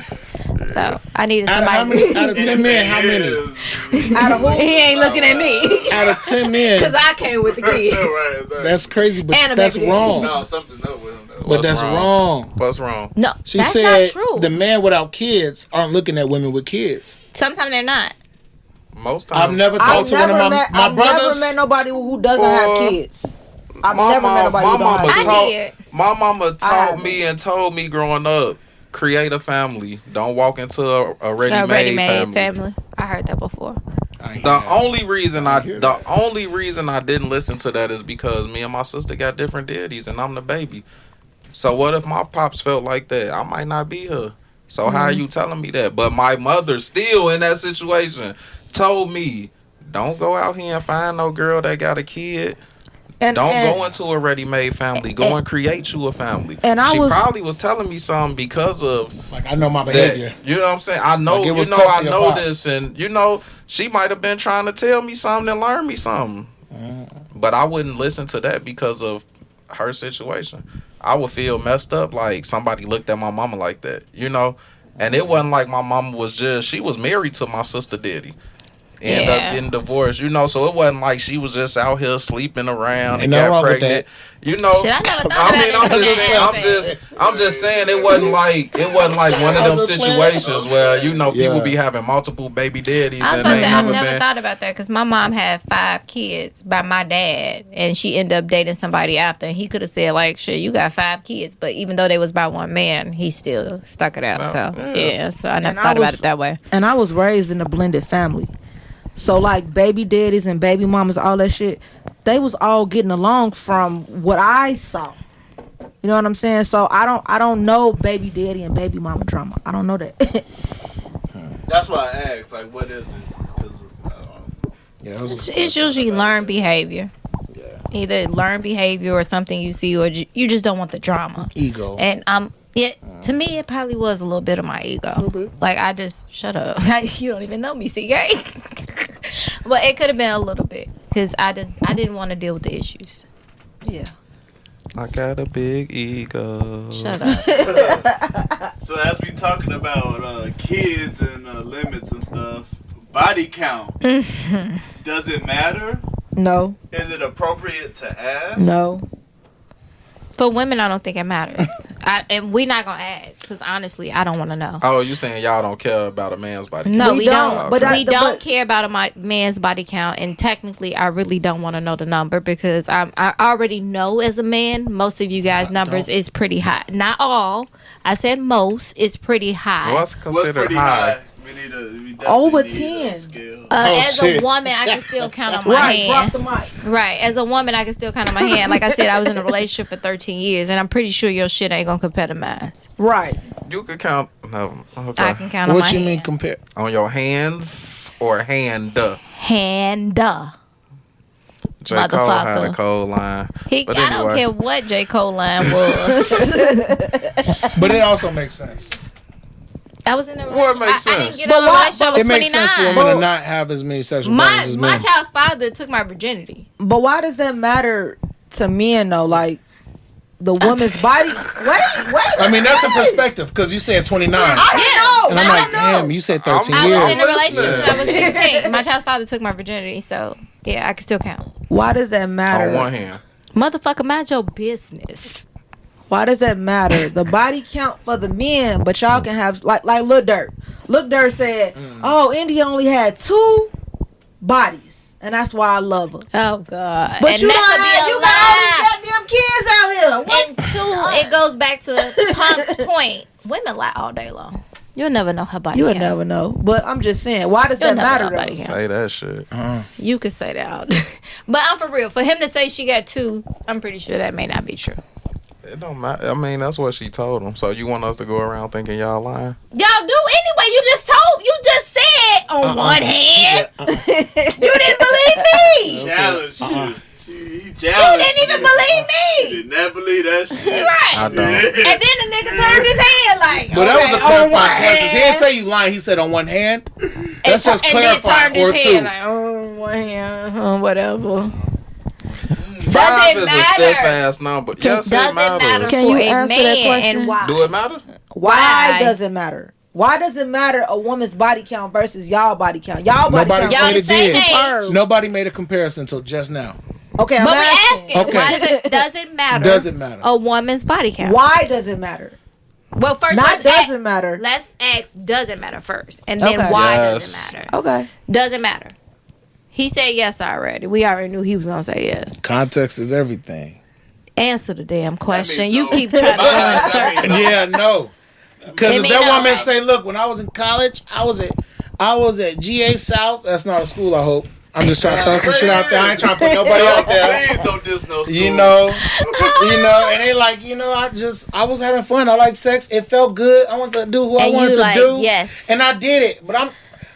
So I needed Out of, how somebody. many, out of 10 men, how many? Out of who? He ain't looking at me Out of 10 men, because I came with the kid. Right, exactly. that's crazy, but And a that's baby wrong. No, something up with him. But that's wrong. What's wrong? No, She that's said not true. the men without kids aren't looking at women with kids. Sometimes they're not. Most times, I've never I've talked to one never of met. my I've never brothers. met nobody who doesn't have kids. I've My never met nobody who don't mama have kids. I did. My mama taught haven't. me and told me growing up, create a family. Don't walk into a A ready-made ready-made family. family. I heard that before. The only reason I hear that. the only reason I didn't listen to that is because me and my sister got different daddies and I'm the baby. So what if my pops felt like that? I might not be here. So how are you telling me that? But my mother still in that situation told me, don't go out here and find no girl that got a kid. And, Don't and go into a ready-made family. Go and create you a family. And I she was- probably was telling me something because of Like I know my that. behavior. You know what I'm saying? I know, Like, it was you know, tough I for your know pops. this, and you know, she might have been trying to tell me something and learn me something, but I wouldn't listen to that because of her situation. I would feel messed up, like somebody looked at my mama like that, you know. And it wasn't like my mama was she was married to my sister daddy. end up getting divorced. You know, so it wasn't like she was just out here sleeping around and Nothing got wrong with pregnant. that. You know, Shit, I never thought I'm just saying it wasn't like one of them situations where people be having multiple baby daddies. I was and supposed they to say, I've never never been. thought about that because my mom had 5 kids by my dad, and she ended up dating somebody after. And he could have said like, "Shit, you got 5 kids," but even though they was by one man, he still stuck it out. So I never thought about it that way. And I was raised in a blended family. So like baby daddies and baby mamas, all that shit, they was all getting along from what I saw. You know what I'm saying? So I don't know baby daddy and baby mama drama. I don't know that. That's why I asked, like, what is it? Because It's usually learned behavior. Either learned behavior or something you see, or you just don't want the drama. Ego. And to me, it probably was a little bit of my ego. Like, I just, shut up. You don't even know me, CK. But it could have been a little bit. Because I didn't want to deal with the issues. Yeah. I got a big ego. Shut up. So as we talking about kids and limits and stuff, body count, does it matter? No. Is it appropriate to ask? No. For women, I don't think it matters. And we're not going to ask. Because honestly, I don't want to know. Oh, you saying y'all don't care about a man's body count? No, We we don't, don't. but We don't care about a man's body count, and technically, I really don't want to know the number because I already know as a man, most of you guys' numbers is pretty high. Not all. I said most is pretty high. What's considered pretty high? We definitely Over need 10. a scale. As shit. a woman, I can still count on my Right, drop hand. the mic. Right. As a woman, I can still count on my hand. Like I said, I was in a relationship for 13 years, and I'm pretty sure your shit ain't gonna compare to mine. Right. You could count. No, okay. I can count on my What you hand. mean compare? On your hands or hand? Hand. J. Cole had a Motherfucker. cold line. But I don't anyway. care what J. Cole line was. But it also makes sense. I was in a What makes I didn't sense? get in a But why- relationship. I It was makes sense for 29. women to not have as many sexual partners as My men. child's father took my virginity. But why does that matter to men though? Like the woman's body. Wait. I mean, that's a perspective because you said 29. I don't know. And I'm I like, don't know. damn, you said 13 I was years. in a relationship listening. since I was 16. My child's father took my virginity, so yeah, I can still count. Why does that matter? On one hand. Motherfucker, mind your business. Why does that matter? The body count for the men, but y'all can have like Lil Durk. Lil Durk said, "Oh, India only had 2 bodies, and that's why I love her." Oh God! But And you that don't could be have, a you got all these goddamn kids out here. What? And 2, it goes back to Punk's point. Women lie all day long. You'll never know her body You would count. never know. But I'm just saying, why does You'll that never matter know though? body count. Say that shit. You could say that all day. But I'm for real. For him to say she got 2, I'm pretty sure that may not be true. It don't matter. I mean, that's what she told him. So you want us to go around thinking y'all lying? Y'all do anyway. You just said on one hand. You didn't believe me. Challenge you. He You challenged didn't even you. believe He me. did not believe that shit. Right. I don't. And then the nigga turned his head like, But that was a okay, on one clarifying question. He didn't hand. say you lying. He said on one hand. That's just And then clarifying. turned his Or head 2. like, on one hand, whatever. 5 Does it is a matter? stiff ass number. Yes, Does it it matter matters. Can for you a answer man that question? and why? Do it matter? Why does it matter? Why does it matter a woman's body count versus y'all body count? Y'all body Nobody count. Y'all said the it same did. age. Superb. Nobody made a comparison until just now. Okay, I'm But we asking. asking, Okay. why does it matter? Does it matter? A woman's body count. Why does it matter? Well, first Not let's doesn't ask, matter. Let's ask, does it matter first, and then Okay. why Yes. does it matter? Okay. Does it matter? He said yes already. We already knew he was gonna say yes. Context is everything. Answer the damn question. means You no. keep trying to go in circles. Yeah, no. Because It if mean that no. woman say, "Look, when I was in college, I was at GA South." That's not a school, I hope. I'm just trying to throw some shit out there. I ain't trying to put nobody out there. Please don't diss no school. You know, and they like, I was having fun. I like sex. It felt good. I wanted to do who I And wanted you to like, do. yes. And I did it. But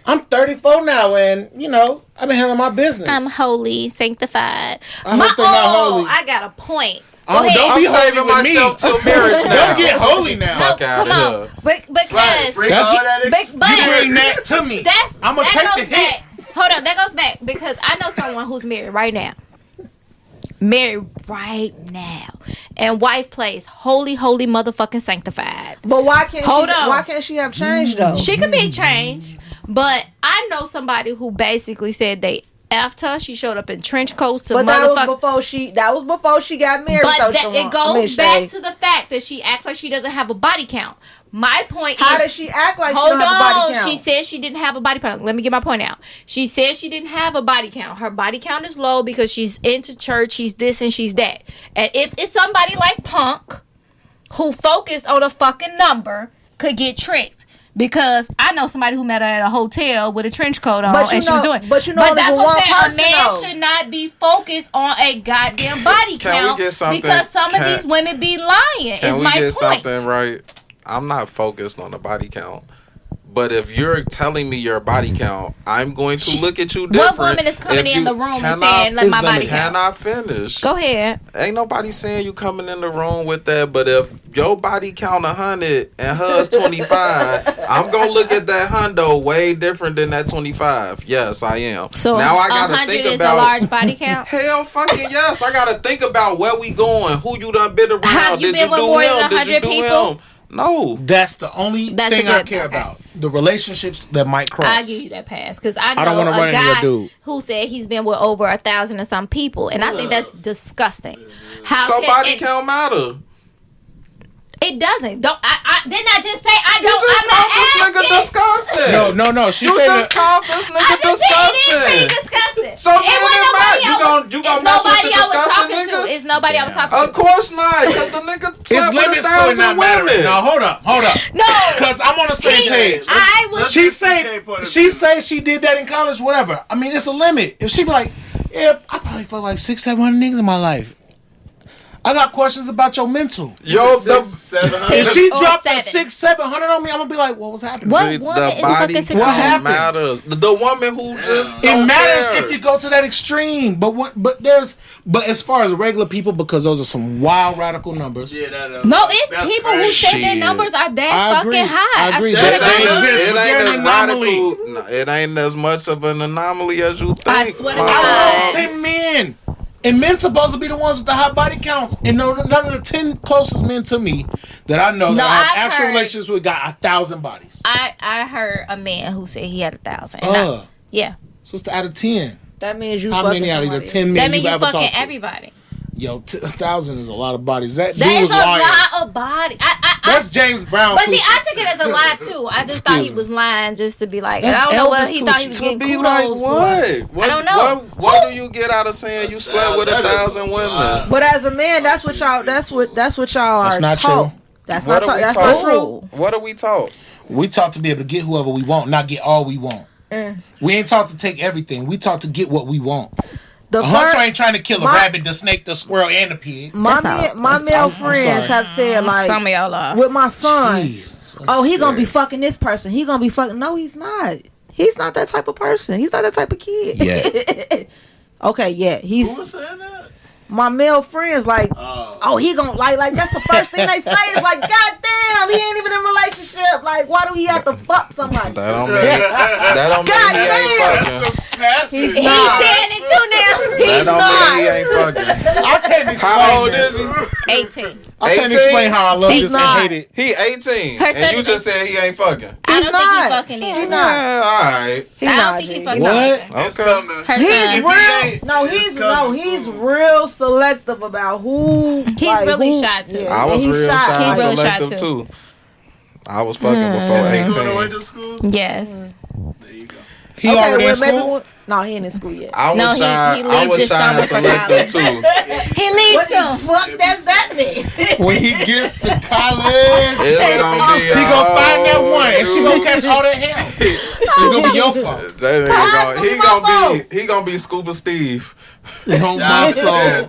I'm 34 now, and I've been handling my business. I'm holy, sanctified. I hope they're not holy. I got a point. Go Oh, ahead. don't I'm be holy saving with me. myself till marriage now. Don't get holy now. Fuck out Come of on, here. because Right, bring all that but You bring that to me. that's I'm gonna that take goes the hit. back. Hold on, that goes back because I know someone who's married right now. Married right now, and wife plays holy, holy motherfucking sanctified. But why can't Hold she? on. Why can't she have changed though? She could be changed, But I know somebody who basically said they effed her. She showed up in trench coats to But that was motherfucker. before she got married. But though, that, Sharon. it goes Miss back Shay. to the fact that she acts like she doesn't have a body count. My point How is, does she act like she hold don't have a body on. count? She said she didn't have a body count. Let me get my point out. She said she didn't have a body count. Her body count is low because she's into church. She's this and she's that. And if it's somebody like Punk who focused on a fucking number, could get tricked. Because I know somebody who met her at a hotel with a trench coat on, and she was doing. But you know, but that's only what one I'm saying. A man person, should not be focused on a goddamn body Can we count get something- because some of can- these women be lying. Can is we my get point. something right? I'm not focused on the body count. But if you're telling me your body count, I'm going to look at you different. What woman is coming If in you- the room and can saying, "Let my body Can count"? I finish? Go ahead. Ain't nobody saying you coming in the room with that, but if your body count 100 and hers 25, I'm gonna look at that hundo way different than that 25. Yes, I am. So now I gotta 100 think is about a large body count. Hell fucking yes. I gotta think about where we going, who you done been around. Have you Did been you with do more than him? Did 100 you do people? him? No. That's the only That's thing a I good- care okay. about. The relationships that might cross. I give you that pass because I know don't wanna run a into your guy dude. who said he's been with over 1,000 and some people, and I think that's disgusting. How So can body it, count matter. It doesn't. Don't I didn't I just say I You don't? just I'm called this not nigga asking. disgusting. No. She You said just called this I nigga just said it is pretty disgusting. disgusting. So then it matter. You gon' it's mess with nobody the I was disgusting talking nigga? to. It's nobody I was talking Of to. course not, because the nigga it's slept with limits to it 1,000 not mattering. women. Now hold up. No, Because I'm on the same page. I was. She Let's say PK point of she view. say she did that in college, whatever. I mean, it's a limit. If she be like, yeah, I probably fucked like 600-700 niggas in my life. I got questions about your mental. Yo, the 700. If she or dropped seven. a 600-700 on me, I'm gonna be like, what was happening? What the woman is body fucking count 600? matters. The woman who just It don't matters care. if you go to that extreme, but as far as regular people, because those are some wild radical numbers. Yeah, that, No, it's that's people who crazy. say their Shit. numbers are that I agree. fucking high. I agree. swear to That God. ain't exist. It But ain't they're as an anomaly. radical. No, it ain't as much of an anomaly as you think. I swear to man. God. I know 10 men. And men supposed to be the ones with the high body counts. And none of the 10 closest men to me that I know that I have I've actual heard- relationships with got 1,000 bodies. I heard a man who said he had 1,000. Yeah. So it's out of 10. That means you How fucking many out of somebody. the 10 That men means you've you ever fucking talked to? everybody. Yo, 1,000 is a lot of bodies. That dude That is was a lying. lot of body. That's James Brown. But see, coochie. I took it as a lie too. I just thought he Excuse me. was lying just to be like. That's I don't know what Elvis he thought he was coochie. getting To be kudos like for. what? I don't know. What do you get out of saying you slept with That is 1,000 women? But as a man, that's what y'all. That's what y'all That's are not taught. true. That's What not. are we That's taught? not true. What are we taught? We taught to be able to get whoever we want, not get all we want. We ain't taught to take everything. We taught to get what we want. The A hunter first, ain't trying to kill a my- rabbit, the snake, the squirrel, and the pig. my That's not- men, my that's- male I'm friends sorry. have said like, Some of y'all are. with my son, Jeez, I'm oh, he gonna be scared. fucking this person. He gonna be fucking. No, he's not. He's not that type of person. He's not that type of kid. Yeah. Okay, yeah, he's Who was saying that? my male friends. Like, oh, he gonna like that's the first thing they say is like, God damn, he ain't even in a relationship. Like, why do he have to fuck somebody? That don't mean he ain't fucking. He's He's not. saying it too now. That don't mean he ain't fucking. I can't explain How old this. is he? 18. I can't 18? explain how I love He's this not. and hate it. He 18, Her and you son- just said he ain't fucking. I He's don't not. think he fucking is. He's not. Yeah, all right. He I don't not. think he G. fucking What? It's Okay. coming. Her He's son. If he real. ain't, No, it's he's coming he's soon. real selective about who. He's like, really who- shy, too. I was he's real shy. shy and He's real shy, selective too. too. I was fucking before Is he going away 18. to school? Yes. There you go. He already in well, maybe school? no, he ain't in school yet. I was No, shy. he I leaves was this shy and summer for selective too. He leaves What the soon. fuck does that mean? When he gets to college, It's gonna be. he gonna find that one, and she gonna catch all that hell. It's gonna be your fault. That How's ain't it gonna be my he gonna be Scuba Steve. On my soul.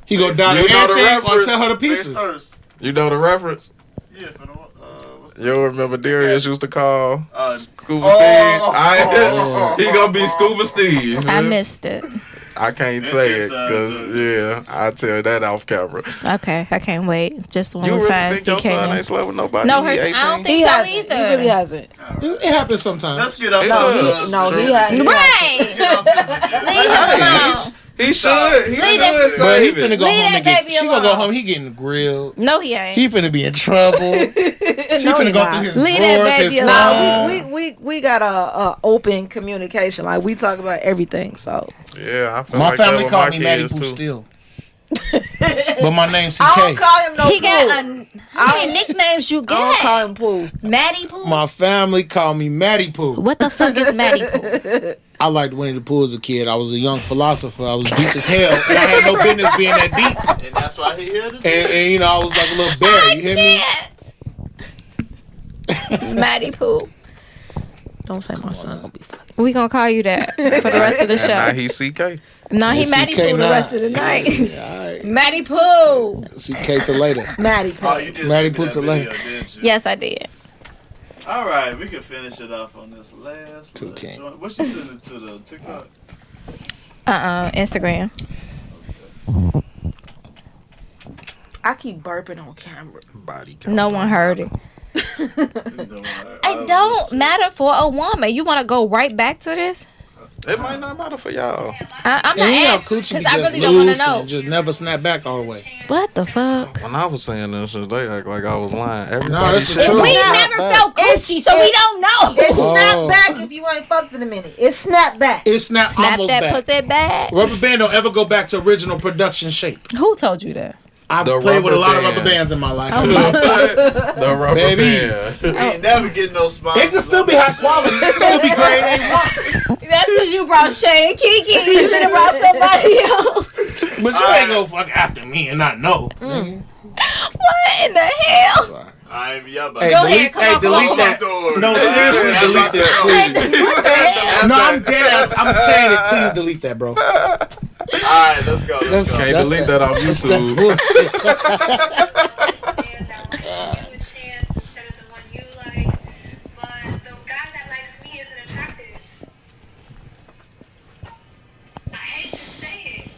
He gonna die You to know the everything or reference. tear her to Face pieces. first. You know the reference? Yeah, for the what's the- You remember Darius used to call Scuba oh, Steve? He gonna be Scuba Steve. I missed it. I can't say it It's, because I tell that off camera. Okay, I can't wait. Just when You we really find think your son CK. ain't slept with nobody? No, He her. I 18? don't He think so hasn't. either. He really hasn't. It happens sometimes. Let's get up. It No, does. he, no, True. he hasn't. Right. Leave him alone. He should. He Leave should that- But he save finna it. go Leave home that and get. baby She gonna go alone. home. He getting grilled. No, he ain't. He finna be in trouble. She No, finna he go not. through his Leave that drawers, baby his alone. phone. we got a open communication. Like we talk about everything. So Yeah, I feel My like that family with called my me Matty kids, Pooh too. still. But my name's I don't CK. call him no He Pooh. got how many nicknames you I don't call got? him Pooh. Matty Pooh. My family called me Matty Pooh. What the fuck is Matty Pooh? I liked Winnie the Pooh as a kid. I was a young philosopher. I was deep as hell, and I had no business being that deep. And that's why he here today. And you know, I was like a little bear. You hear me? Matty Pooh. Don't say my son gonna be fucking. We gonna call you that for the rest of the And now show. he's CK. No, he It's Matty CK Pooh the now. rest of the night. All right. Matty Pooh. CK till later. Maddie. Oh, you did Matty see Pooh that to video, later. didn't you? Yes, I did. All right, we can finish it off on this last little Okay. joint. What you sending to the TikTok? Instagram. I keep burping on camera. Body count. No one heard it. It don't matter for a woman. You want to go right back to this? It might not matter for y'all. I'm not And you have asking coochie because I just really don't want to loose know. and just never snap back all the way. What the fuck? When I was saying this shit, they act like I was lying. No, Everybody that's the shit truth. was We snap never back. felt coochie, so we don't know. It's Oh. snap back if you ain't fucked in a minute. It's snap back. It's not Snap almost that back. pussy back. Rubber band don't ever go back to original production shape. Who told you that? I've The played with a lot of rubber rubber band. bands in my life. The rubber Baby. band. We ain't never getting no sponsors. It can still be high quality. It can still be grade A1. That's because you brought Shay and Kiki. You should have brought somebody else. But you ain't gonna fuck after me and not know. What in the hell? I ain't y'all about Hey, Go to- ahead, delete, come hey, on, delete come that. on. No, seriously, Yeah, delete I'm that, please. What the hell? No, I'm dead ass. I'm saying it. Please delete that, bro. All right, let's go. Let's go. Can't delete that off That's YouTube. bullshit. And that will give you a chance instead of the one you like. But the guy that likes me isn't attractive. I hate to say it,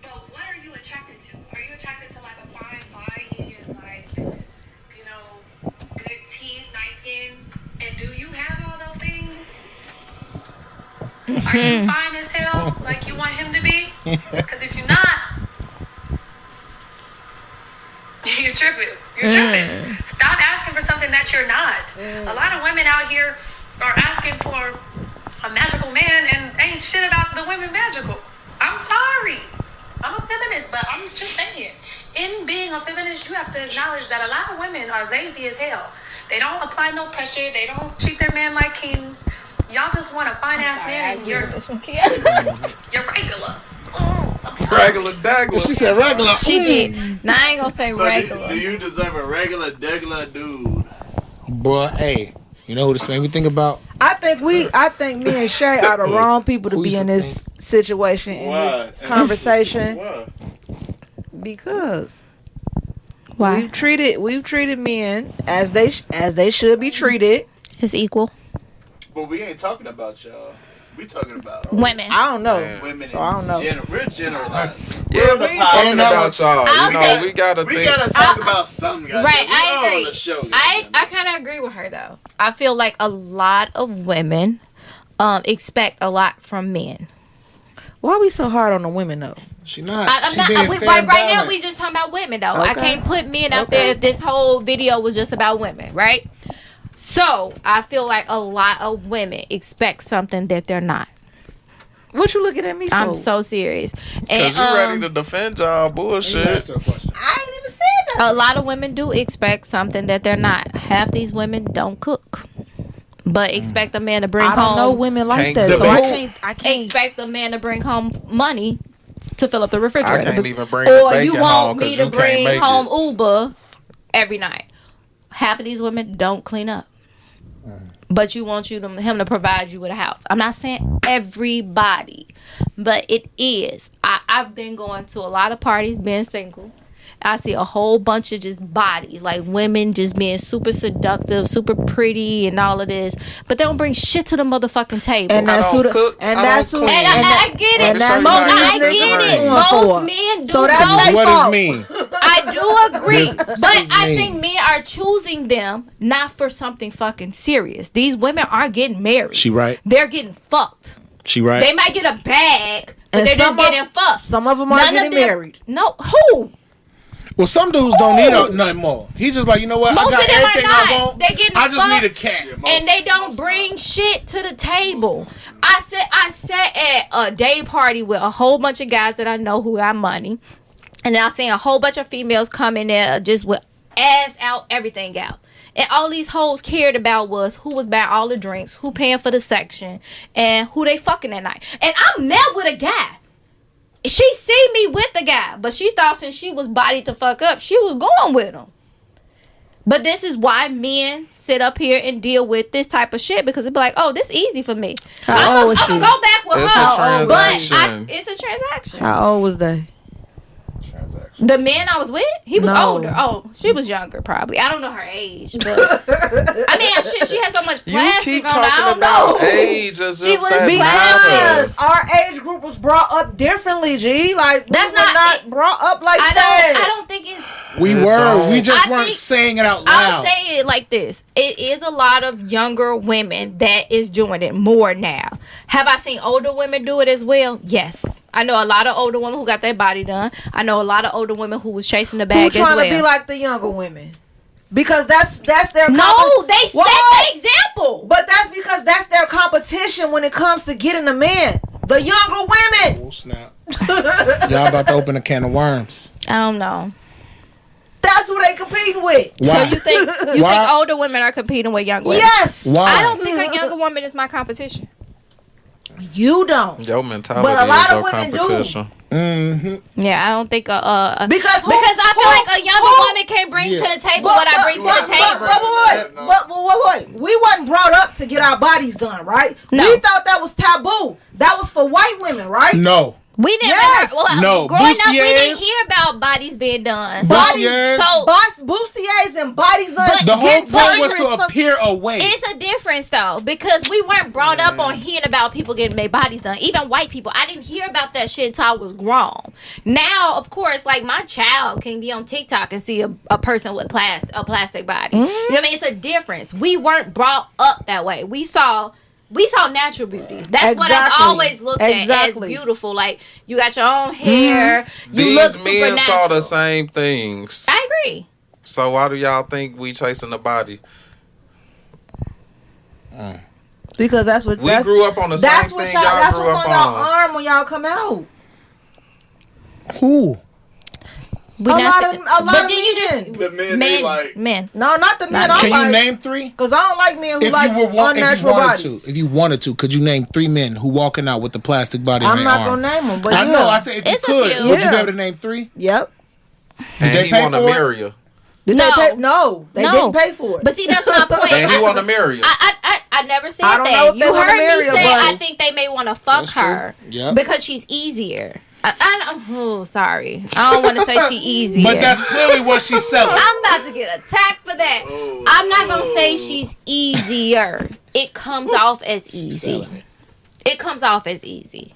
but what are you attracted to? Are you attracted to like a fine body and like, you know, good teeth, nice skin? And do you have all those things? Are you fine as hell like you want him to be? Because if you're not, you're tripping. You're tripping. Stop asking for something that you're not. A lot of women out here are asking for a magical man and ain't shit about the women magical. I'm sorry. I'm a feminist, but I'm just saying. In being a feminist, you have to acknowledge that a lot of women are lazy as hell. They don't apply no pressure. They don't treat their man like kings. Y'all just want a fine ass man and you're regular. Oh, I'm sorry. Regular dagger. She said regular. She did. Now I ain't gonna say So regular. do you deserve a regular dude? Boy, hey, you know who this made me think about? I think me and Shay are the wrong people to Who be you in this situation, in Why? this conversation, Why? because Why? we've treated men as they should be treated. It's equal. But we ain't talking about y'all. We talking about Women. I don't know. Man. women. So I don't know. We're generalizing. Yeah, we ain't talking about y'all. I'll You know, say- we gotta We think. gotta talk about something, guys. Right, We I all agree. On the show, I guys. kind of agree with her though. I feel like a lot of women expect a lot from men. Why we so hard on the women though? She not. I'm She not. being Right, fair right and now balanced. we just talking about women though. I Okay. can't put men out there if this whole video was just about women, right? So I feel like a lot of women expect something that they're not. What you looking at me for? I'm so serious. And Cause you ready to defend y'all bullshit. Ask her a question. I ain't even said that. a lot of women do expect something that they're not. Half these women don't cook, but expect a man to bring I don't home. know women like Can't that, do so it. I can't. Expect a man to bring home money to fill up the I refrigerator. can't even bring the Or you bacon want home me because to you bring can't make home it. Uber every night. Half of these women don't clean up. But you want him to provide you with a house. I'm not saying everybody, but it is. I've been going to a lot of parties being single. I see a whole bunch of just bodies, like women just being super seductive, super pretty, and all of this, but they don't bring shit to the motherfucking table. And that's I who don't the, cook, and I that's don't who clean. And I get it. and that's Most- what I business get is it. going Most for. men do So that's know. they What fault. does mean? I do agree, This but is I me. think men are choosing them not for something fucking serious. These women are getting married. She right. They're getting fucked. She right. They might get a bag, But they're just getting fucked. Some of them are getting married. No, who? Well, some dudes don't need nothing more. He's just like, you know what? Most I got of them everything are not. I want. They're getting I just fucked, need a cat. and they don't bring shit to the table. I sat at a day party with a whole bunch of guys that I know who got money, and I seen a whole bunch of females come in there just with ass out, everything out. And all these hoes cared about was who was buying all the drinks, who paying for the section, and who they fucking that night. And I met with a guy. She see me with the guy, but she thought since she was bodied to fuck up, she was going with him. But this is why men sit up here and deal with this type of shit, because it be like, oh, this easy for me. I'm gonna go back with It's her, a transaction. but it's a transaction. How old was they? The man I was with, he was No. older. Oh, she was younger, probably. I don't know her age, but I mean, shit, she had so much You plastic keep on. I talking don't about know. age as She if was that Because matters. our age group was brought up differently, G. Like, That's we were not brought up like that. I don't think it's. We It were. don't. We just I weren't think- saying it out I'll loud. say it like this: it is a lot of younger women that is doing it more now. Have I seen older women do it as well? Yes, I know a lot of older women who got their body done. I know a lot of older women who was chasing the Who bag as trying well. to be like the younger women? Because that's their no, they set What? the example. But that's because that's their competition when it comes to getting a man. The younger women. Oh, snap. Y'all about to open a can of worms. I don't know. That's who they competing with. Why? So you think Why? older women are competing with young women? Yes. Why? I don't think a younger woman is my competition. You don't. Your mentality But a lot is of your women do. competition. Mm-hmm. Yeah, I don't think Because I feel like a younger woman can't bring to the table what I bring to the table. Wait. We wasn't brought up to get our bodies done, right? No. We thought that was taboo. That was for white women, right? No. We never Yes. No, growing up we didn't bustiers. hear about bodies being done. Bustiers. So Bustiers and bodies done. But The whole Get point was different to stuff. appear away. it's a difference though, because we weren't brought up on hearing about people getting their bodies done. Even white people, I didn't hear about that shit until I was grown. Now, of course, like my child can be on TikTok and see a person with a plastic body. You know what I mean? It's a difference. We weren't brought up that way. We saw natural beauty. That's what I've Exactly. always looked at as Exactly. beautiful. Like you got your own hair. You look These men saw supernatural. the same things. I agree. So why do y'all think we chasing the body? Because that's what We grew up on the same that's what thing y'all. y'all That's grew what's up on y'all on. arm when y'all come out. Who? We A not lot saying- of but men. then you just The men, they like. men. No, not the men. Not- Can I'm you like, name three? because I don't like men who If like you were if you unnatural wanted bodies. to, if you wanted to, could you name 3 men who walking out with the plastic body on I'm their not arm? gonna name them, but I yeah. know. I said if you It's a could, few. would you Yeah. be able to name 3? Yep. And they he pay want to for it? marry you. Did No. they pay? No, they No. didn't pay for it. But see, that's my point. And he want to marry you. I never said I don't that. know if they You wanna heard marry me her, say but- I think they may want to fuck That's true. her Yep. because she's easier. Oh, sorry. I don't want to say she easier. But that's clearly what she's selling. I'm about to get attacked for that. I'm not gonna say she's easier. It comes off as easy. It comes off as easy.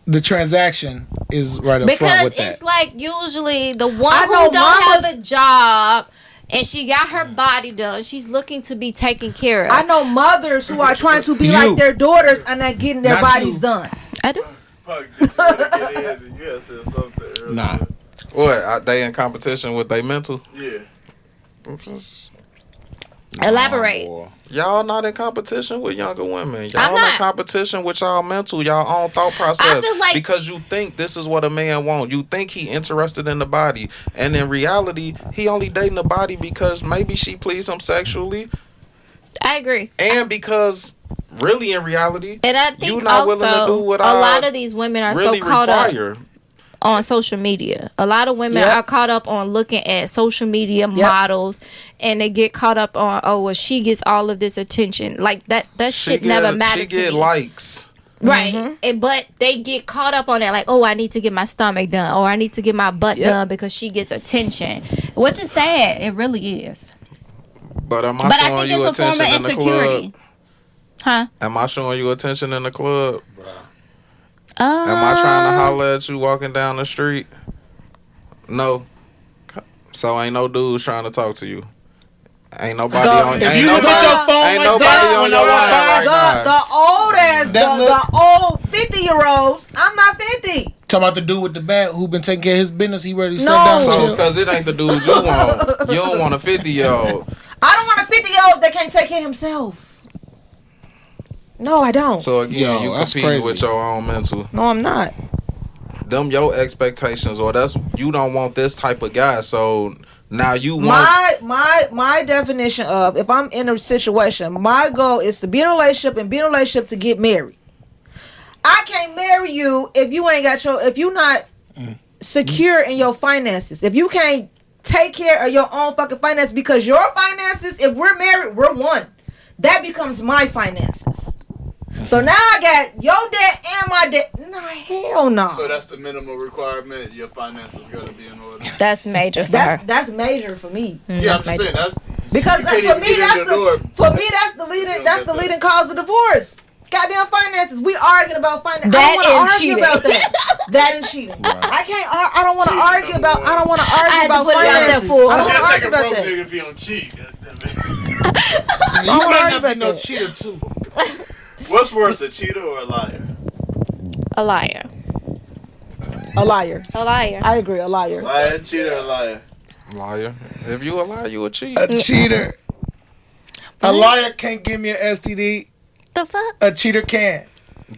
The transaction is right up front Because with that. it's like usually the one I who know don't have mamas- a job and she got her body done, she's looking to be taken care of. I know mothers who are trying to be You. like their daughters and not getting their Not bodies you. done. I do. Fuck, you gotta get in and you gotta say something earlier. Nah. What? They in competition with they mental? Yeah. Elaborate. Y'all not in competition with younger women. I'm Y'all not. in competition with y'all mental, y'all own thought process. just like- because you think this is what a man wants. You think he interested in the body. And in reality, he only dating the body because maybe she pleased him sexually. I agree. And because really in reality, And I think you not willing to do also what a I lot of these women are really so caught up require. on social media. A lot of women Yep. are caught up on looking at social media models, and they get caught up on, oh, well, she gets all of this attention. Like that shit never mattered She to get me. likes. Right. But they get caught up on that, like, oh, I need to get my stomach done, or I need to get my butt done because she gets attention. Which is sad. It really is. But am I But I showing think you it's a form attention of in the insecurity. club? Huh? Am I showing you attention in the club? Am I trying to holler at you walking down the street? No. So ain't no dudes trying to talk to you. Ain't nobody on. If Ain't you nobody, put your phone ain't like nobody that on on your your line phone, right now. The old ass, That the old 50-year-olds. I'm not 50. 50. Talking about the dude with the bat who been taking care of his business. He ready to sit No. down and So, chill. because it ain't the dude you want. You don't want a 50-year-old. I don't want a 50-year-old that can't take care of himself. No, I don't. So, again, Yo, you that's competing crazy. with your own mental. No, I'm not. Them your expectations, or you don't want this type of guy. So, now you want... My definition of if I'm in a situation, my goal is to be in a relationship and be in a relationship to get married. I can't marry you if you're not secure in your finances. If you can't take care of your own fucking finances, because your finances, if we're married, we're one. That becomes my finances. So now I got your debt and my debt. Nah, hell no. So that's the minimum requirement. Your finances gotta be in order. That's major for her. That's major for me. Yeah, I'm just saying that's Because you for can't me, even get in the door. that's the leading cause of divorce. Goddamn finances. We arguing about finances. I That don't want to and argue cheating. about that. That and cheating. I can't. I don't want to Cheating argue number about. one. I don't want to I argue had to about put it out there finances. for- I don't She'll want to take argue a about broke that. nigga if he don't cheat. You I don't might argue not about be no that. cheater too. What's worse, a cheater or a liar? A liar. A liar. A liar. I agree. A liar. Liar, cheater, or liar? Liar. If you a liar, you a cheat. A cheater. A liar can't give me an STD. The fuck? A cheater can.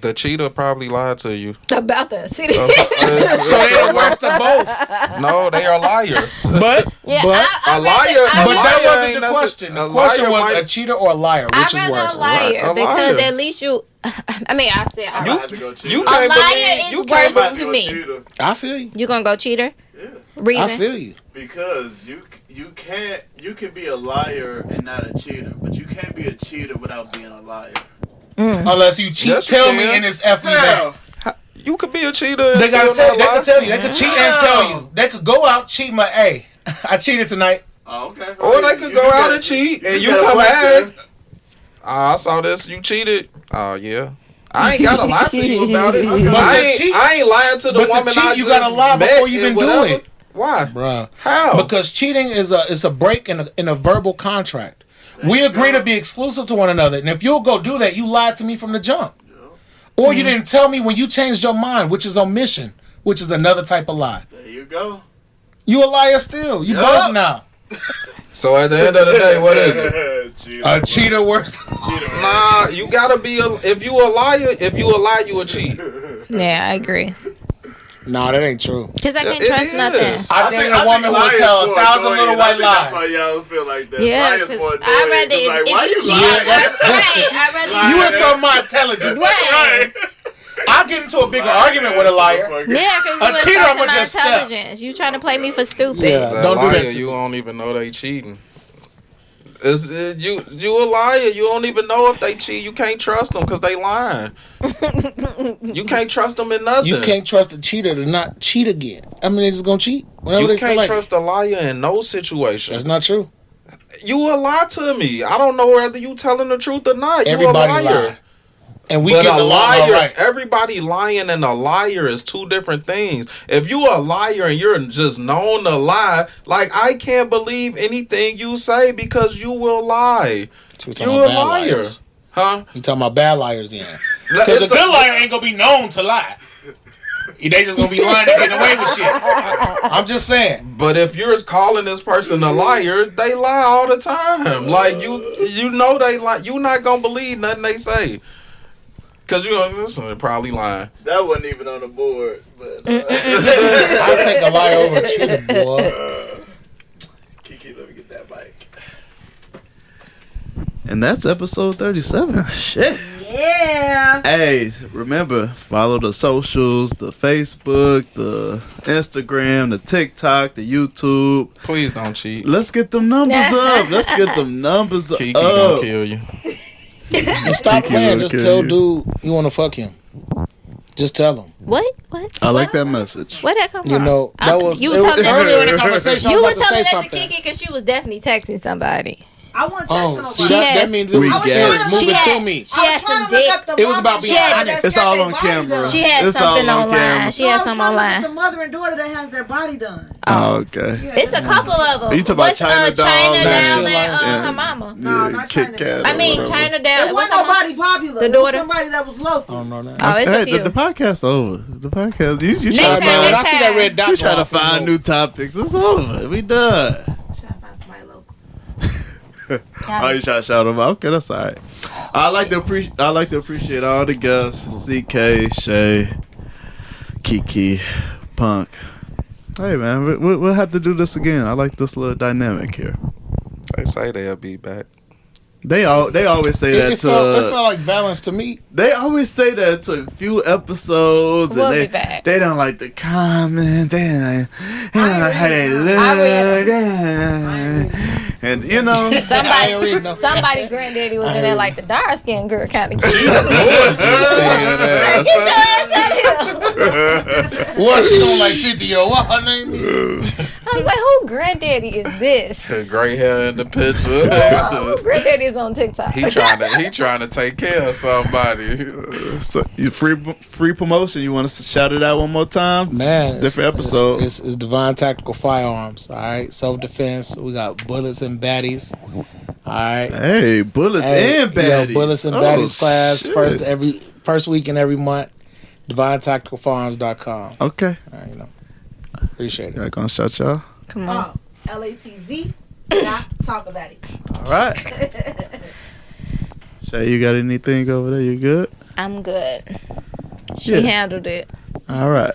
The cheater probably lied to you. About that. See, So they're worse than both. No, they are a liar. But yeah, but A liar. but that wasn't ain't the question. The a question liar was might- a cheater or a liar. Which is I'd worse? rather a liar A because liar. at least you. I mean, I said I you. had to go cheater. You A can't liar believe is you worse can't. I had to go me. cheater I feel you. You gonna go cheater? Yeah. Reason? I feel you. Because you can be a liar and not a cheater, but you can't be a cheater without being a liar. Unless you cheat, Yes, you tell me can. and it's F you How? back. You could be a cheater. And They gotta still tell. They not can lie. tell you. They could cheat and tell you. They could go out cheat my A. I cheated tonight. Oh, okay. Or they could go out and cheat, and you come back. I saw this. You cheated. Oh yeah. I ain't gotta lie to you about it. But to cheat- I ain't lying to the but to woman cheat, I you just gotta lie met before you and even do whatever. it. Why? Bruh. How? Because cheating is a break in a verbal contract. We agree to be exclusive to one another. And if you'll go do that, you lied to me from the jump. Or you didn't tell me when you changed your mind, which is omission, which is another type of lie. There you go. You a liar still. You both now. So at the end of the day, what is it? Cheater. A cheater worse. Cheater. Nah, you gotta be if you a liar, you a cheat. Yeah, I agree. Nah, that ain't true. Because I can't It trust is. nothing. I dated a woman who would tell 1,000 little white That's why lies. y'all feel like that. Yeah, Liars because more I'd annoying. rather It's like, why if you cheat, lying? I'd rather You insult my intelligence. Right. I'll get into a bigger argument with a liar. Yeah, because A you cheater, insulting I'ma my just step. intelligence. You trying to play me for stupid. Yeah. That Don't do that liar, to you me. don't even know they cheating. You a liar. You don't even know if they cheat. You can't trust them because they lying. You can't trust them in nothing. You can't trust a cheater to not cheat again. I mean, they're just gonna cheat whenever You they feel can't like. trust a liar in no situation. That's not true. You a lie to me. I don't know whether you telling the truth or not. You Everybody a liar. lie. And we But get a along liar, all right. everybody lying and a liar is two different things. If you a liar and you're just known to lie, like I can't believe anything you say because you will lie. So we You talking a about bad liar, liars. huh? You talking about bad liars then? Because It's a good liar ain't gonna be known to lie. They just gonna be lying and getting away with shit. I'm just saying. But if you're calling this person a liar, they lie all the time. Like you know they lie. You not gonna believe nothing they say. Cause you gonna listen, they're probably lying. That wasn't even on the board. But I'll take a liar over a cheater, boy. Kiki, let me get that mic. And that's episode 37. Shit. Yeah. Hey, remember, follow the socials, the Facebook, the Instagram, the TikTok, the YouTube. Please don't cheat. Let's get them numbers up. Let's get them numbers Kiki up. gonna kill you. And stop Kiki playing. will Just kill tell you. dude you want to fuck him. Just tell him. What? I like that message. Where'd that come from? You know, that was you was telling earlier in the that conversation. you I was was about to telling say that to something. Kiki because she was definitely texting somebody. I wasn't Oh, texting see, nobody. that means it We was got spirit it. moving She through had- me. She had some dick. It was about being honest. It's all on camera. She had It's all something on online. camera. She had something The online. mother and daughter that has their body done. Oh, okay. Yeah, It's a couple of them. You talking about What's, China Doll China and- Doll shit and like that? her mama. No, Yeah, not Kit China Kat. Doll. I mean, whatever. China Doll. It What's wasn't her mama? nobody popular. The It was daughter? somebody that was I local. don't know that. Oh, it's Hey, a few. the podcast over. The podcast. You Next try time, to Man, when I next see that red dot, you try go to off, you find know. new topics. It's over. We done. Trying to find somebody local. Oh, you try to shout them out? Okay, that's all right. I like to appreciate all the guests: CK, Shay, Kiki, Punk. Hey man, we'll have to do this again. I like this little dynamic here. They say they'll be back. They always say that It to. felt like balance to me. They always say that to a few episodes, We'll and be back. they don't like the comment. They don't like how they look. I read And you know, Somebody granddaddy was in there like the dark skinned girl kind of cute. Saying Get that. your ass out here. What, she don't like 50 or what her name is? I was like, who granddaddy is this? Gray hair in the picture. Who granddaddy is on TikTok? He trying to take care of somebody. so you free promotion. You want to shout it out one more time? Man, It's a different episode. It's Divine Tactical Firearms. All right, self defense. We got bullets and baddies. All right, Hey, bullets and baddies. bullets and Oh, baddies class shit. first week in every month. DivineTacticalFirearms.com. Okay, All right, appreciate it. y'all gonna shout y'all. Come on. LATZ. Not talk about it. All right. Shay, you got anything over there? You good? I'm good. She Yeah. handled it. All right.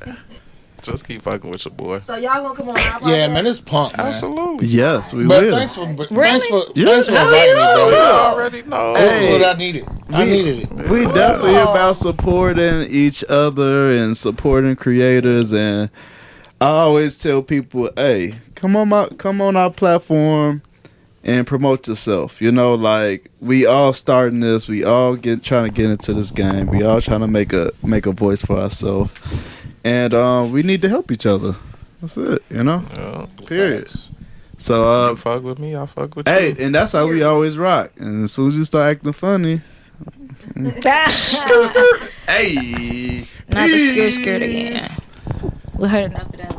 Just keep fucking with your boy. So y'all gonna come on our Yeah, podcast? man, it's punk, man. Absolutely. Yes, we But will. thanks for Yeah. thanks for inviting me, You bro. already know. This is Hey. what I needed. I needed it. We definitely about supporting each other and supporting creators, and I always tell people, hey, come on our platform and promote yourself. You know, like we all starting this, we all trying to get into this game. We all trying to make a voice for ourselves, and we need to help each other. That's it. You know. Yeah. Period. So You fuck with me, I fuck with hey, you. and that's how we always rock. And as soon as you start acting funny, hey, Not the skirt again. We heard enough of that.